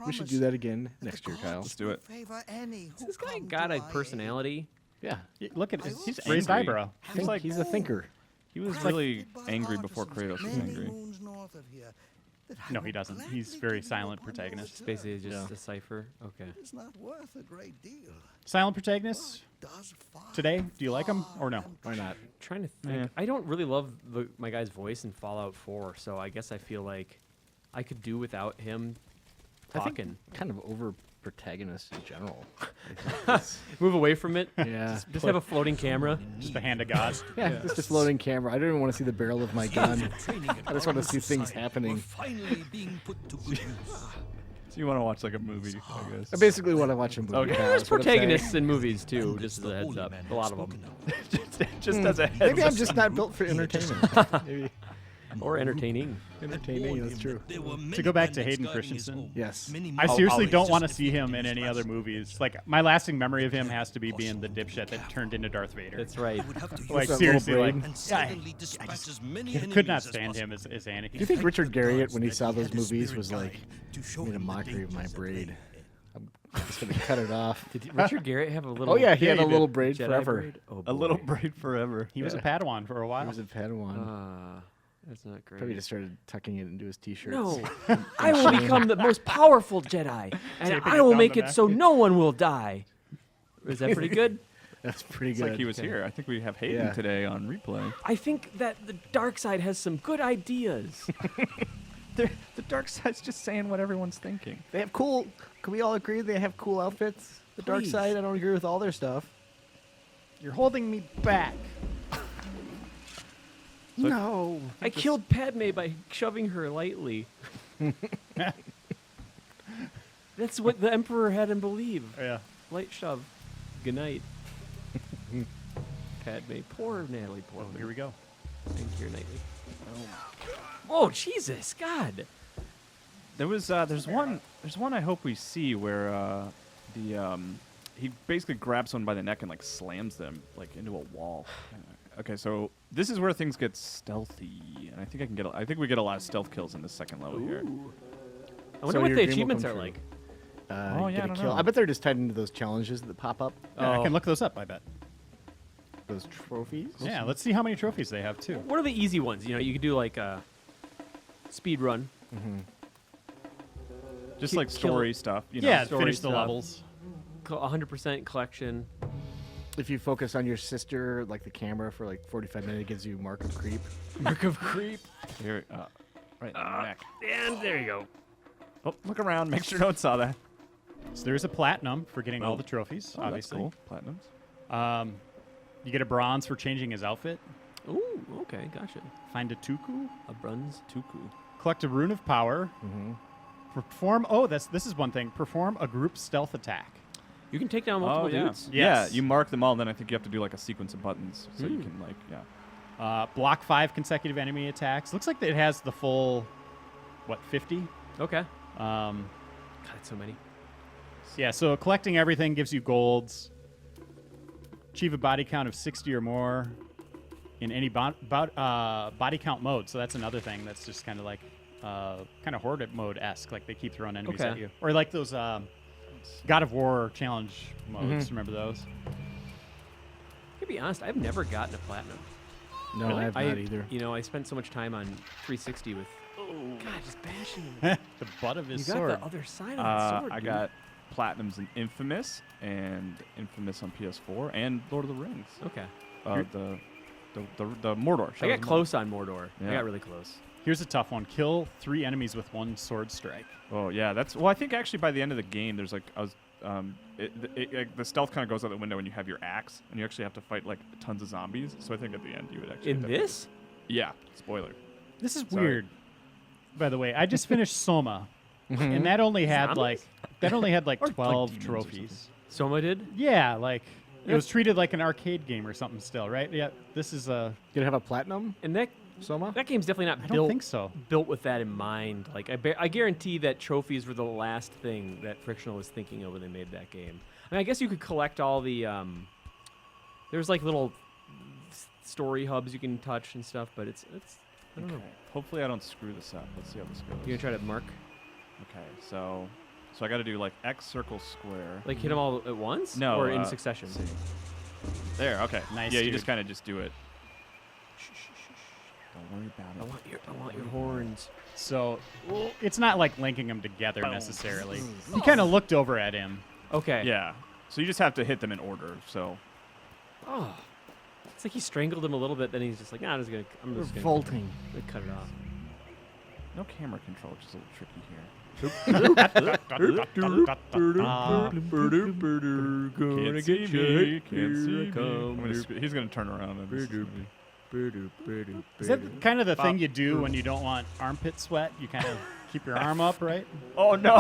We should do that again next year, Kyle.
Let's do it.
This guy got a personality.
Yeah.
Look at his
He's
raised
angry.
eyebrow.
He's like
He's a thinker.
he was really angry before Kratos was angry.
No, he doesn't. He's very silent protagonist.
It's basically just a cipher. Okay.
It's not worth a great deal.
Silent protagonist
Does far,
today. Do you like him or no?
Why not?
Trying to think.
Yeah.
I don't really love my guy's voice in Fallout 4, so I guess I feel like I could do without him
I think
talking.
kind of over protagonist in general.
Move away from it.
Yeah.
Just have a floating camera.
Just a hand of God.
Yeah, just a floating camera. I don't even want to see the barrel of my gun. I just want to see things happening.
Finally being put to good use.
So you want to watch like a movie, I guess.
I basically want to watch a movie.
Okay.
Kyle,
There's
is what I'm saying.
protagonists in movies too, just as a heads up. A lot of them.
Just as a heads
Maybe I'm
up.
just not built for entertainment. Maybe
Or entertaining.
entertaining. That's true.
To go back to Hayden Christensen.
Yes.
I seriously
I'll
don't want to see him in any other movies. Like, my lasting memory of him has to be being the dipshit that turned into Darth Vader.
That's right.
Like,
that
seriously,
little
like,
braid?
And suddenly dispatch as many
I could
enemies
not
as
stand him
possible.
as Anakin.
Do you think Richard Garriott, when he
That
saw
he
those
had a
movies,
spirit
was like,
guide to show
made a
him the
mockery of my
dangers that lay
braid?
ahead.
I'm just gonna cut it off.
Did Richard Garriott have a little?
Oh yeah, he had a
he
little
did.
braid
Jedi
forever.
braid? Oh,
A little
boy.
braid forever.
He was a Padawan for a while.
He was a Padawan.
That's not great.
Probably just started tucking it into his t-shirts.
No, I will become the most powerful Jedi, and
Taping
I
it
will
down
make
the
it
neck.
so no one will die. Is that pretty good?
That's pretty
It's
good.
like he was here. I think we have Hayden
Yeah.
today on replay.
I think that the dark side has some good ideas.
The dark side's just saying what everyone's thinking.
They have cool. Can we all agree they have cool outfits? The dark
Please.
side. I don't agree with all their stuff.
You're holding me back.
No.
I killed Padme by shoving her lightly. That's what the Emperor had him believe.
Yeah.
Light shove. Good night. Padme. Poor Natalie
Oh,
Portman.
here we go.
Thank you, Knightley. Oh, Jesus, God.
There's one I hope we see where he basically grabs someone by the neck and like slams them like into a wall. Okay, so this is where things get stealthy, and I think we get a lot of stealth kills in this second level here.
I wonder
So
what
your
the
dream will
achievements
come
are
true.
like.
Oh, yeah,
get
I
a
don't
kill.
know.
I bet they're just tied into those challenges that pop up.
Yeah, I
Oh.
can look those up, I bet.
Those trophies.
Yeah, let's see how many trophies they have, too.
What are the easy ones? You know, you could do like a speed run.
Just
Ki-
like
kill-
story stuff, you know.
Yeah,
story
finish the
stuff.
levels.
100% collection.
If you focus on your sister, like the camera, for like 45 minutes, it gives you Mark of Creep.
Mark of Creep.
Here, right in the neck.
And there you go.
Oh, look around. Make sure no one saw that.
So there's a platinum for getting all
Oh.
the trophies,
Oh,
obviously.
that's cool. Platinums.
You get a bronze for changing his outfit.
Ooh, okay, gotcha.
Find a Tuku.
A bronze.
Tuku.
Collect a rune of power. Perform. Oh, this is one thing. Perform a group stealth attack.
You can take down multiple
yeah.
dudes.
Yes.
Yeah, you mark them all, then I think you have to do like a sequence of buttons. So you can like, yeah.
Block 5 consecutive enemy attacks. Looks like it has the full, 50?
Okay.
Um,
God, it's so many.
yeah, so collecting everything gives you golds. Achieve a body count of 60 or more in any body count mode. So that's another thing that's just kind of like kind of horde mode-esque. Like they keep throwing enemies
Okay.
at you. Or like those God of War challenge modes. Remember those?
To be honest, I've never gotten a platinum.
No, I have not either.
You know, I spent so much time on 360 with. God, just bashing him.
The butt of his
You got
sword.
the other side of that sword.
I
dude.
got platinums in Infamous and Infamous on PS4 and Lord of the Rings.
Okay.
The Mordor.
I
Shadows
got
of Mordor.
close on Mordor. I
Yeah.
got really close.
Here's a tough one. Kill 3 enemies with 1 sword strike.
Oh yeah, that's well. I think actually by the end of the game, there's like the stealth kind of goes out the window when you have your axe, and you actually have to fight like tons of zombies. So I think at the end you would actually.
In
have to-
this?
Yeah. Spoiler.
This is
Sorry.
weird. By the way, I just finished Soma, and that only had
Zombies?
like
Or, like,
12
demons or
trophies.
Soma did?
Yeah, like it was treated like an arcade game or something still, right? Yeah, this is a.
Did it have a platinum,
And that
Soma?
that game's definitely not
I
built
don't think so.
built with that in mind. Like I guarantee that trophies were the last thing that Frictional was thinking of when they made that game. I mean, I guess you could collect all the there's like little story hubs you can touch and stuff, but it's I don't know.
Hopefully I don't screw this up. Let's see how this goes.
You gonna try to mark
Okay, so I got to do like X circle square.
like hit them all at once?
No,
or in
uh,
succession?
let's see. There. Okay.
Nice,
Yeah, you
dude.
just kind of just do it. Don't worry about it.
I want your horns.
So it's not like linking them together necessarily. You kind of looked over at him.
Okay.
Yeah. So you just have to hit them in order. So
Oh. It's like he strangled him a little bit, then he's just like, nah, I'm just gonna
Revolting.
cut it off.
no camera control, which is a little tricky here. Can't see me. Can't see me. He's gonna turn around. And
Is that kind of the thing you do when you don't want armpit sweat? You kind of Keep your arm up, right?
Oh no!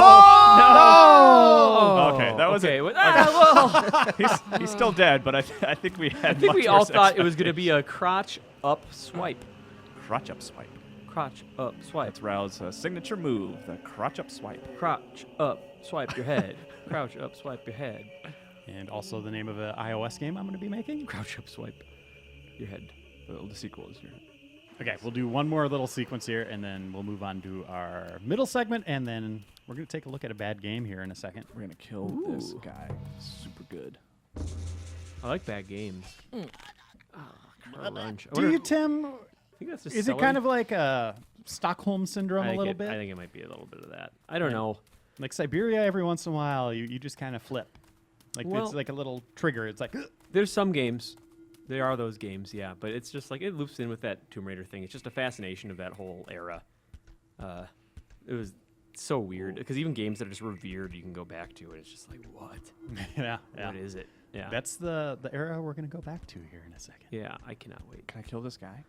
Oh,
Okay, that was it.
Well,
He's still dead, but I think we had.
I think we
much
all
worse
thought it was going to be a crotch up swipe.
crotch up swipe.
Crotch up swipe.
That's Rao's signature move, the crotch up swipe.
Crotch up swipe your head. Crouch up swipe your head.
And also the name of an iOS game I'm going to be making.
Crouch up swipe your head.
The sequel is here.
Okay, we'll do one more little sequence here, and then we'll move on to our middle segment, and then we're going to take a look at a bad game here in a second.
We're gonna kill this guy. Super good.
I like bad games. Lunch. I
Do
wonder-
you, Tim?
I think that's just
Is it kind of like a Stockholm syndrome a little bit?
I think it might be a little bit of that. I don't know.
Like Siberia, every once in a while, you just kind of flip. Like
Well-
it's like a little trigger. It's like,
There's some games. There are those games, yeah, but it's just like it loops in with that Tomb Raider thing. It's just a fascination of that whole era. It was so weird because even games that are just revered, you can go back to, and it's just like, what?
yeah.
What is it? Yeah,
That's the era we're going to go back to here in a second.
yeah. I cannot wait.
Can I kill this guy?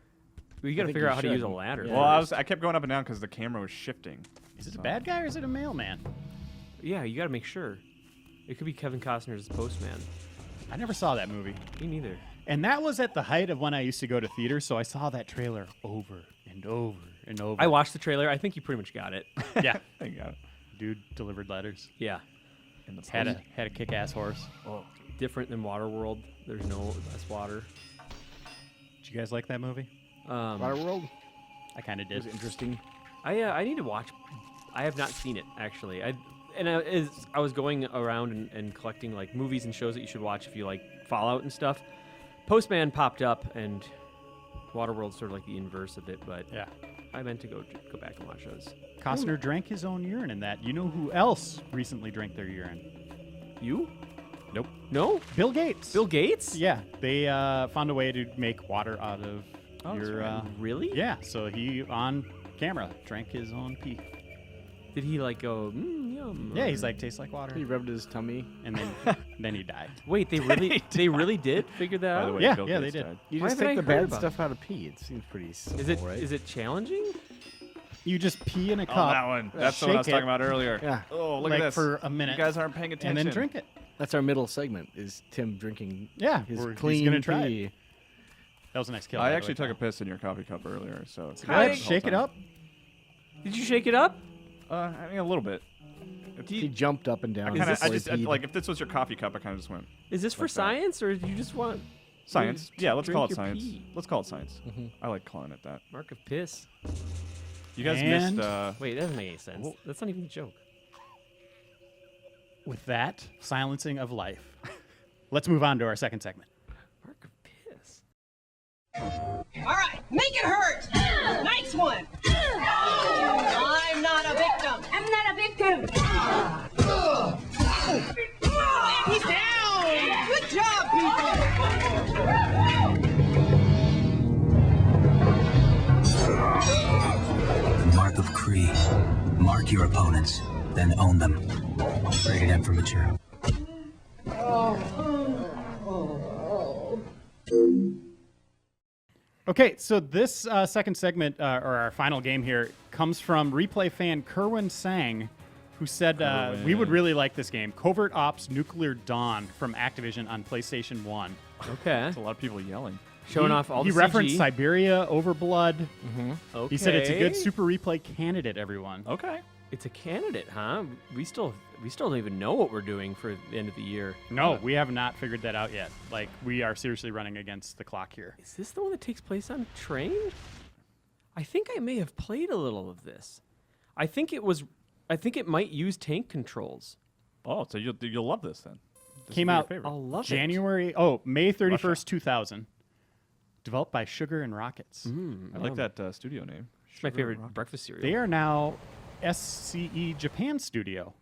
We got to
think
figure
you
out how to use a
should.
ladder.
Yeah.
Well,
first.
I kept going up and down because the camera was shifting.
Is it a bad guy or is it a mailman?
Yeah, you got to make sure. It could be Kevin Costner's Postman.
I never saw that movie.
Me neither.
And that was at the height of when I used to go to theaters, so I saw that trailer over and over and over.
I watched the trailer. I think you pretty much got it.
Yeah.
Thank God.
Dude delivered letters.
Yeah.
In the
Had a kick-ass horse.
Different than Waterworld. There's no less water.
Did you guys like that movie?
Waterworld?
I kind of
It was
did.
interesting.
I need to watch. I have not seen it actually. As I was going around and collecting like movies and shows that you should watch if you like Fallout and stuff. Postman popped up and Waterworld's sort of like the inverse of it, but
Yeah.
I meant to go back and watch those.
Costner drank his own urine in that. You know who else recently drank their urine?
You?
Nope.
No?
Bill Gates.
Bill Gates?
Yeah, they found a way to make water out of your.
Really?
Yeah, so he on camera drank his own pee.
Did he like go? Yum.
Yeah, he's like tastes like water,
He rubbed his tummy.
and then he died.
Wait, they really did figure that
By the
out?
way,
Yeah,
Bill
yeah,
Gates
they did.
died.
You
Why
just
haven't
take
I
the
heard
bad
about
stuff out of pee. It seems pretty simple,
Is it
right?
is it challenging?
You just pee in a
Oh,
cup.
that one. That's the one I was
shake
talking
it,
about earlier.
Yeah.
Oh, look
like
at this.
for a minute,
You guys aren't paying attention.
and then drink it.
That's our middle segment, is Tim drinking
Yeah,
his
he's
clean
gonna try
pee.
it. That was a nice kill.
I
by the
actually
way,
took a
Kyle.
piss in your coffee cup earlier, so it's
Go ahead,
the whole
shake it
time.
up.
Did you shake it up?
I mean, a little bit.
He jumped up and down.
I
before he
just
peed.
like if this was your coffee cup, I kind of just went
Is this for
Like that.
science or do you just want
science. Yeah, let's call it
Drink your
science.
pee.
Let's call it science. I like calling it that.
Mark of piss?
You guys
And-
missed.
Wait, that doesn't make any sense.
Oh.
That's not even a joke.
With that silencing of life, let's move on to our second segment.
Mark of piss.
All right, make it hurt. Nice one. I'm not a victim. I'm not a victim. He's down. Good job, people.
Mark of Kri. Mark your opponents, then own them. Rated M for mature.
Okay, so this second segment, or our final game here, comes from replay fan Kerwin Sang, who said we would really like this game, Covert Ops Nuclear Dawn from Activision on PlayStation 1.
Okay.
That's a lot of people yelling.
Showing off all
He
the
referenced
CG.
Siberia, Overblood.
Okay.
He said it's a good super replay candidate, everyone.
Okay.
It's a candidate, huh? We still don't even know what we're doing for the end of the year.
No, we have not figured that out yet. Like, we are seriously running against the clock here.
Is this the one that takes place on a train? I think I may have played a little of this. I think it might use tank controls.
Oh, so you'll love this then. This
Came
will be your
out
favorite.
I'll love
May 31st,
Russia.
2000. Developed by Sugar and Rockets.
I like that studio name.
It's my favorite breakfast cereal.
They are now SCE Japan Studio.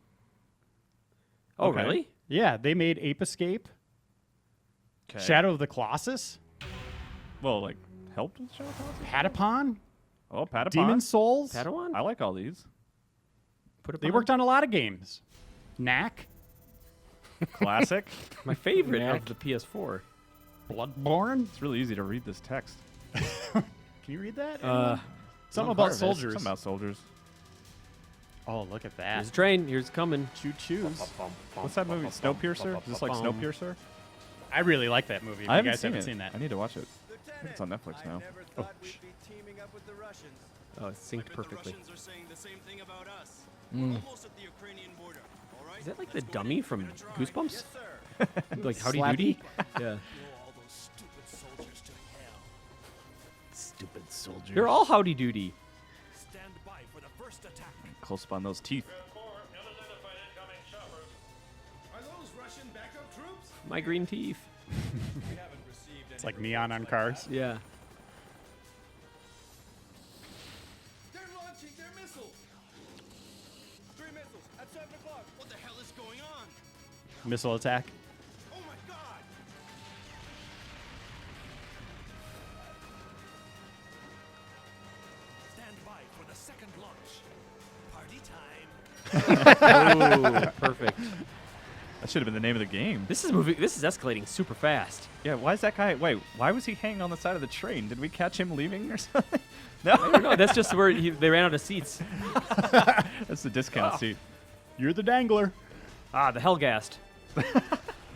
Oh,
Okay.
really?
Yeah, they made Ape Escape,
'Kay.
Shadow of the Colossus,
Well, like helped with Shadow Colossus?
Patapon,
Oh, Patapon.
Demon Souls.
Padawan?
I like all these.
Put it
They worked on a lot of games. Knack,
Classic.
my favorite
Yeah.
of the PS4.
Bloodborne.
It's really easy to read this text.
Can you read that?
Uh,
Something
Some
about
part of it.
soldiers.
Something about soldiers.
Oh, look at that.
Here's a train. Here's coming.
Choo-choos.
What's that movie? Snowpiercer? Is this like Snowpiercer?
I really like that movie. If
I
you
haven't
guys
seen
haven't
it.
seen that.
I need to watch it. I think it's on Netflix now.
Oh, it's synced perfectly. Is that like the dummy from Goosebumps? Like Howdy
Slappy?
Doody? Yeah.
Stupid soldiers.
They're all Howdy Doody.
Close up on those teeth.
My green teeth.
It's like neon on cars.
Yeah.
They're launching their missiles. 3 missiles at 7 o'clock. What the hell is going on?
Missile attack.
Oh my god! Stand by for the second launch. Party time.
Oh, perfect.
That should have been the name of the game.
This is escalating super fast.
Yeah, why is that guy... Wait, why was he hanging on the side of the train? Did we catch him leaving or something? No?
I don't know. That's just where they ran out of seats.
That's the discount seat.
You're the dangler.
Ah, the Hellgast.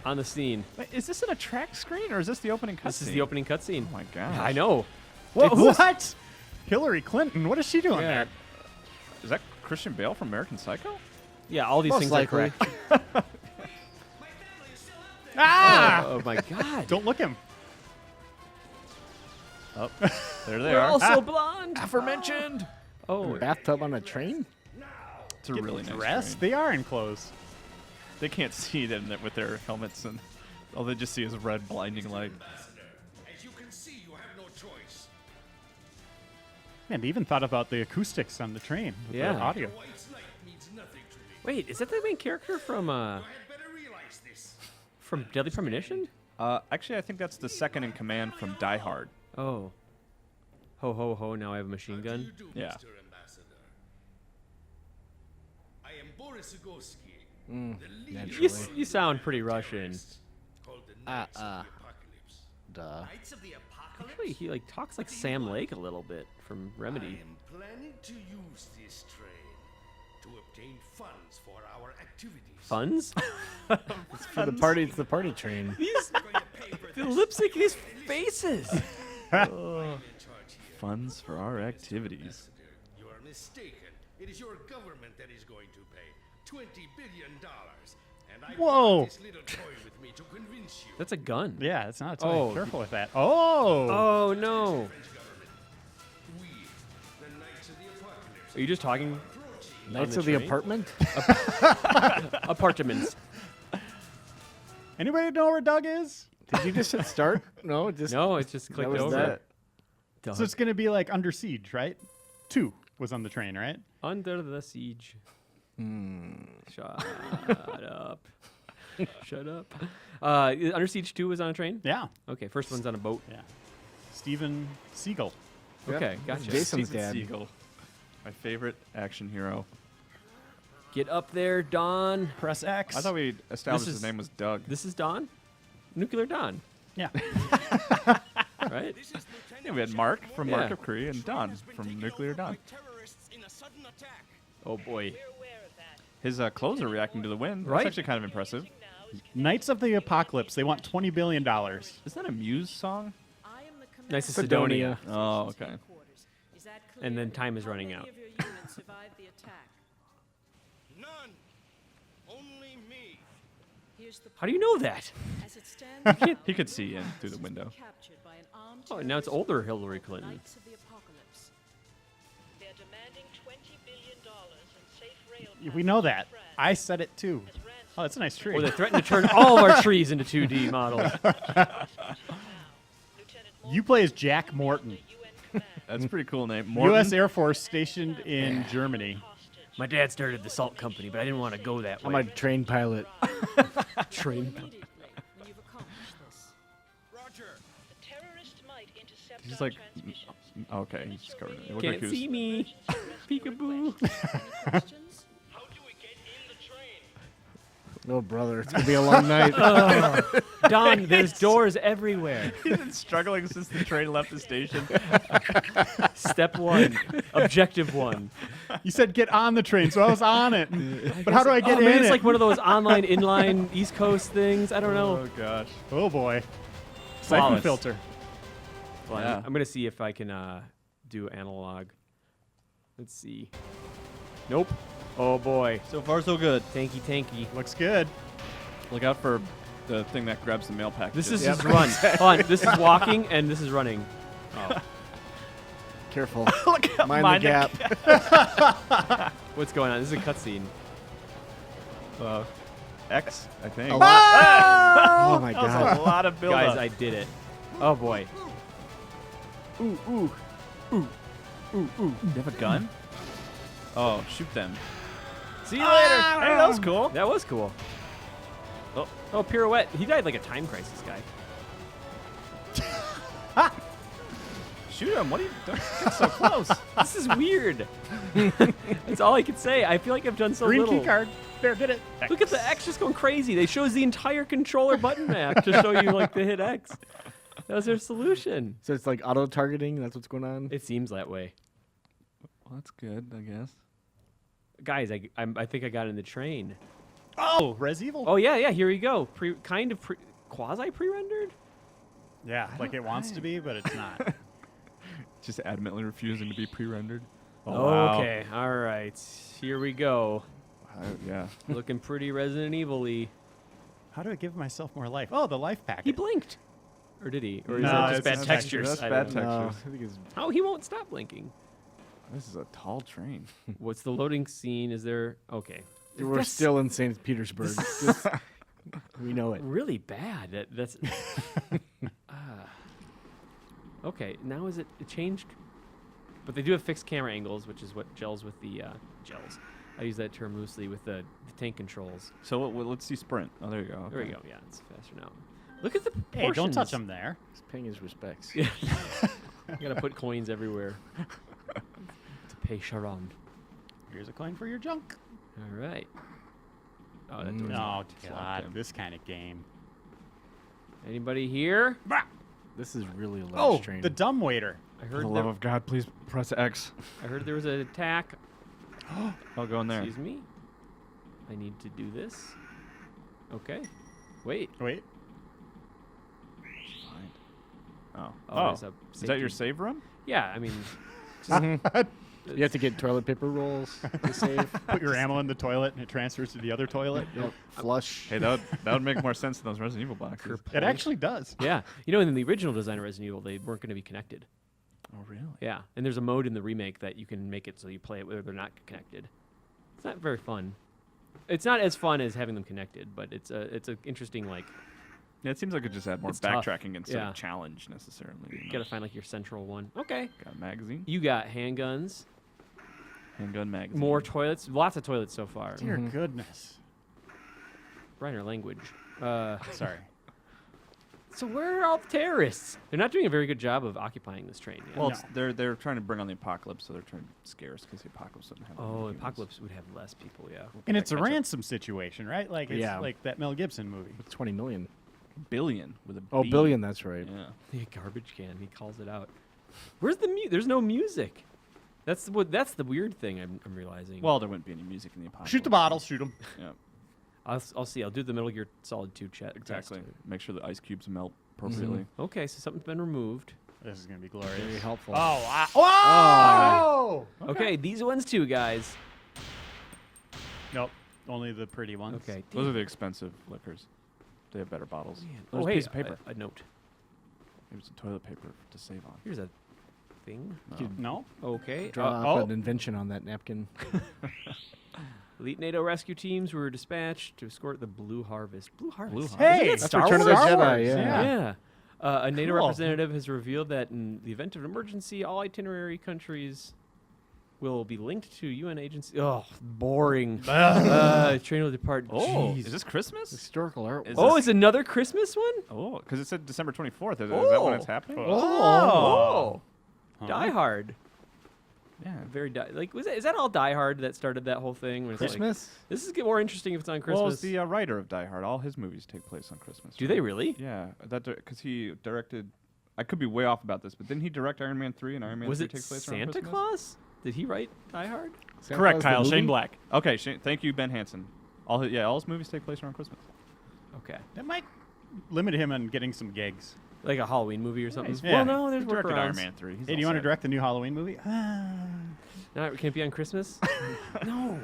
On the scene.
Wait, is this in a track screen or is this the opening cutscene?
This is the opening cutscene.
Oh my god.
I know.
What? Hillary Clinton? What is she doing
Yeah.
there?
Is that Christian Bale from American Psycho?
Yeah, all these
Most
things
likely.
are correct.
Ah!
Oh my god.
Don't look him.
Oh, there they
They're
are.
also blonde.
Aforementioned.
Oh,
Bathtub on a train?
It's a really nice
Dress?
train.
They are in clothes.
They can't see them with their helmets, and all they just see is red blinding light.
As you can see, you have no choice.
Man, they even thought about the acoustics on the train with
Yeah.
the audio.
White's light means nothing to me.
wait, is that the main character from
I had better realize this.
from Deadly Premonition?
Actually, I think that's the second in command from Die Hard.
Oh. Ho ho ho! Now I have a machine gun.
You do,
Yeah.
Mr. Ambassador. I am Boris Ugoski, the leader
naturally.
You sound pretty Russian.
called the Knights of the Apocalypse.
Duh.
Knights of the Apocalypse?
Actually, he like talks like Sam Lake a little bit from Remedy.
I am planning to use this train to obtain funds for our activities.
Funds?
For the party, it's the party train.
The lip sync these faces.
Funds for our activities.
You are mistaken. It is your government that is going to pay $20 billion. And I
Whoa.
brought this little toy with me to convince you.
That's a gun.
Yeah, it's not a toy.
Oh.
Careful with that. Oh!
Oh no!
We, the Knights of the Apocalypse,
Are you just talking
Knights
the
of the
train?
apartment?
apartments?
Anybody know where Doug is?
Did you just hit start? No, just
No, it's just clicked
was
over.
that.
Dog.
So it's going to be like Under Siege, right? 2 was on the train, right?
Under the siege. Shut up. Shut up. Under Siege 2 was on a train?
Yeah.
Okay, first one's on a boat.
Yeah. Steven Seagal.
Okay, gotcha.
Jason's
Steven
dad.
Seagal, my favorite action hero.
Get up there, Don.
Press X.
I thought we established
This
his
is-
name was Doug.
This is Don? Nuclear Don,
Yeah.
right?
Yeah, we had Mark from Mark
Yeah.
of Kri and Don from Nuclear Don.
terrorists in a sudden attack.
Oh boy.
His clothes are reacting to the wind.
Right.
That's actually kind of impressive.
Knights of the Apocalypse. They want $20 billion.
Isn't that a Muse song?
Nice to
Sidonia.
Oh, okay.
And then time is running out.
None. Only me.
How do you know that?
He could see in through the window.
Oh, now it's older Hillary Clinton.
We know that. I said it too. Oh, that's a nice tree.
Or they threaten to turn all of our trees into 2D models.
You play as Jack Morton,
That's a pretty cool name. Morton?
U.S. Air Force stationed in Germany.
My dad started the salt company, but I didn't want to go that
I'm
way.
a train pilot.
train.
Roger.
He's like, okay, he's just covered. It looked like
Can't
he was-
see me. Peekaboo.
How do we get in the train?
Oh, brother, it's going to be a long night.
Don, there's doors everywhere.
He's been struggling since the train left the station.
Step 1. Objective 1.
You said get on the train, so I was on it. But how do I get in
maybe
it?
it's like one of those online inline East Coast things. I don't know.
Oh gosh.
Oh boy. Siphon
Flawless.
filter.
Well,
Yeah.
I'm gonna see if I can do analog. Let's see. Nope. Oh boy.
So far, so good.
Tanky.
Looks good.
Look out for the thing that grabs the mail package.
This is just run. Hold on. This is walking and this is running. Oh.
Careful. Mind the gap.
What's going on? This is a cutscene.
X, I think.
A lot. Oh my
That was
god.
a lot of build
Guys,
up.
I did it. Oh boy.
You have a gun? Oh, shoot them.
See you later.
Hey, that was cool.
That was cool. Oh, pirouette. He died like a time crisis guy.
Shoot him. What are you doing? Get so close.
This is weird. That's all I can say. I feel like I've done so
Green
little.
key card. There, did it.
Look at the X just going crazy. They shows the entire controller button map to show you like to hit X. That was their solution.
So it's like auto targeting. That's what's going on.
It seems that way.
Well, that's good, I guess.
Guys, I think I got in the train.
Oh, Res Evil.
Oh yeah, here we go. Quasi pre-rendered.
Yeah, like it wants to be, but it's not.
Just adamantly refusing to be pre-rendered.
Okay, all right. Here we go.
Yeah.
Looking pretty Resident Evil-y.
How do I give myself more life? Oh, the life packet.
He blinked. Or did he? Or is
No,
that just
it's
bad
just
textures?
That's
I
bad
don't know.
textures.
I think it's
Oh, he won't stop blinking.
This is a tall train.
What's the loading scene? Is there... Okay.
we're
That's
still in St. Petersburg. We know it.
really bad. That's... Okay, now is it changed? But they do have fixed camera angles, which is what gels with the... gels. I use that term loosely with the tank controls.
So let's see sprint. Oh, there you go.
There we go. Yeah, it's faster now. Look at the
Hey, don't
proportions.
touch him there.
He's paying his respects.
Yeah. You gotta put coins everywhere to pay Sharon.
Here's a coin for your junk.
All right. Oh, that door's
Oh,
locked.
God,
him.
this kind of game.
Anybody here?
This is really a large
Oh,
train.
the dumbwaiter.
I
For
heard
the love of God, please press X.
I heard there was an attack.
I'll go in there.
Excuse me. I need to do this. Okay. Wait.
Wait.
Oh.
there's a
Is that your
safety-
save room?
Yeah, I mean,
You have to get toilet paper rolls to save.
Put your ammo in the toilet and it transfers to the other toilet.
Yep. Flush.
Hey, that would make more sense than those Resident Evil boxes.
It actually does.
yeah. You know, in the original design of Resident Evil, they weren't going to be connected.
Oh, really?
Yeah, and there's a mode in the remake that you can make it so you play it where they're not connected. It's not very fun. It's not as fun as having them connected, but it's a interesting like.
Yeah, it seems like it just had more
It's tough.
backtracking instead
Yeah.
of challenge necessarily.
You gotta find like your central one. Okay.
Got a magazine.
You got handguns,
Handgun magazine.
more toilets, lots of toilets so far.
Dear goodness.
Reiner language.
Sorry.
So where are all the terrorists? They're not doing a very good job of occupying this train. Yet.
Well,
No.
they're trying to bring on the apocalypse, so they're trying to scare us because the apocalypse doesn't have. any
Oh,
humans.
Apocalypse would have less people. Yeah.
And it's a
catch up.
ransom situation, right? Like it's
Yeah.
like that Mel Gibson movie.
With 20 million.
Billion with a
Oh,
B.
billion. That's right.
Yeah.
The garbage can. He calls it out. Where's the There's no music. That's the weird thing I'm realizing.
Well, there wouldn't be any music in the apocalypse.
Shoot the bottles, shoot them.
Yeah.
I'll see. I'll do the Metal Gear Solid 2 chat.
Exactly.
test.
Make sure the ice cubes melt appropriately.
Okay, so something's been removed.
This is gonna be glorious.
Very helpful.
Oh, wow. Oh!
Okay, these ones too, guys.
Nope. Only the pretty ones.
Okay.
Those are the expensive liquors. They have better bottles.
Oh,
There's
hey,
a piece of paper.
A note.
There's some toilet paper to save on.
Here's a thing.
No.
Okay.
Draw up an invention on that napkin.
Elite NATO rescue teams were dispatched to escort the Blue Harvest. Blue Harvest.
Blue Harvest.
Hey,
That's
Star
Return of the
Wars?
Jedi,
Wars,
yeah.
Yeah. A NATO
Cool.
representative has revealed that in the event of an emergency, all itinerary countries will be linked to UN agency. Oh, boring. Train will depart.
Oh,
Jeez.
is this Christmas?
Historical art.
Is
Oh,
this-
it's another Christmas one?
Oh, because it said December 24th. Is that when it's happening?
Oh.
Huh?
Die Hard.
Yeah.
Very is that all Die Hard that started that whole thing? When it's like,
Christmas?
this is get more interesting if it's on Christmas.
Well, it's the writer of Die Hard. All his movies take place on Christmas.
Do
right?
they really?
Yeah, because he directed. I could be way off about this, but didn't he direct Iron Man 3 and Iron Man
Was
3
it
takes place around
Santa
Christmas?
Claus? Did he write Die Hard?
Santa
Correct,
Claus the
Kyle. Shane
movie?
Black. Okay, thank you, Ben Hansen. All his movies take place around Christmas.
Okay.
That might limit him on getting some gigs.
Like a Halloween movie or something.
Yeah.
Well, no, there's
He directed Iron
workarounds.
Man 3. He's
Hey,
all
do you want to
set.
direct the new Halloween movie?
No, can it be on Christmas? No.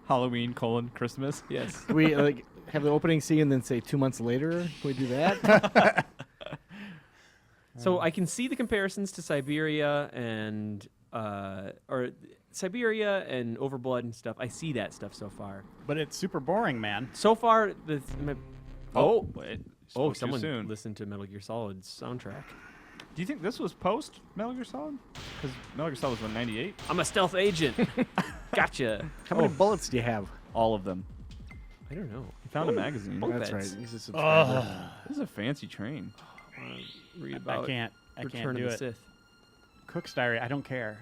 Halloween, Christmas?
Yes.
We like have the opening scene and then say 2 months later. Can we do that?
So I can see the comparisons to Siberia and Siberia and Overblood and stuff. I see that stuff so far.
But it's super boring, man.
So far,
Wait.
Oh,
Spoke too
someone
soon.
listened to Metal Gear Solid's soundtrack.
Do you think this was post Metal Gear Solid? Because Metal Gear Solid was 98.
I'm a stealth agent. Gotcha.
How many bullets do you have?
All of them.
I don't know.
He found a magazine.
bunk
That's
beds.
right. He's a subscriber.
This is a fancy train.
Read
I
about
can't
Return
do
of the
it.
Sith.
Cook's Diary, I don't care.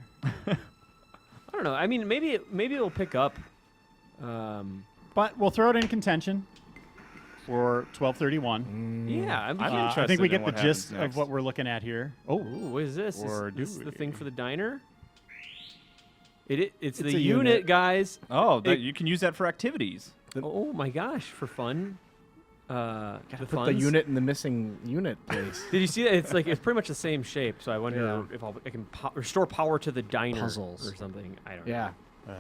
I don't know. I mean, maybe it'll pick up.
But we'll throw it in contention for 12/31.
Yeah, I'm
I'm
I
interested
think we
in
get the
what
gist
happens next.
of what we're looking at here.
Ooh, what is this?
Or
Is this
do
the thing
we?
for the diner? It's the
a
unit,
unit.
guys.
Oh,
It-
you can use that for activities.
Oh my gosh, for fun. The
Put
funds.
the unit in the missing unit place.
Did you see that? It's pretty much the same shape. So I wonder if I can restore power to the diner
Puzzles.
or something. I don't
Yeah.
know.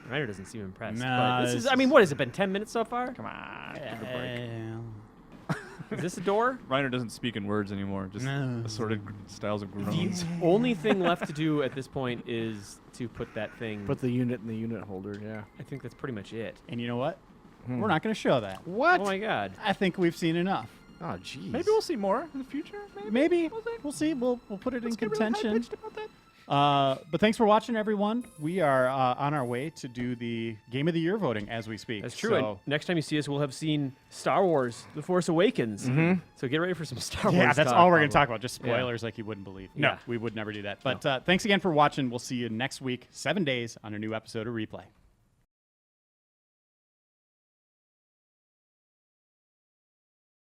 Reiner doesn't seem impressed.
Nah,
but this is.
this
I mean,
is-
what has it been? 10 minutes so far?
Come on. Give it a break.
Is this a door?
Reiner doesn't speak in words anymore. Just
No.
assorted styles of
The
groans.
only thing left to do at this point is to put that thing.
Put the unit in the unit holder. Yeah.
I think that's pretty much it.
And you know what? We're not going to show that.
What?
Oh my god.
I think we've seen enough.
Oh, jeez.
Maybe we'll see more in the future.
Maybe. We'll see. We'll put it in
Get really
contention.
high-pitched about that.
But thanks for watching, everyone. We are on our way to do the Game of the Year voting as we speak.
That's true. And
So,
next time you see us, we'll have seen Star Wars: The Force Awakens. So get ready for some Star Wars.
yeah, that's
talk,
all we're going to
probably.
talk about. Just spoilers like you wouldn't believe. No,
Yeah.
we would never do that. But thanks again for watching. We'll see you next week, 7 days, on a new episode of Replay.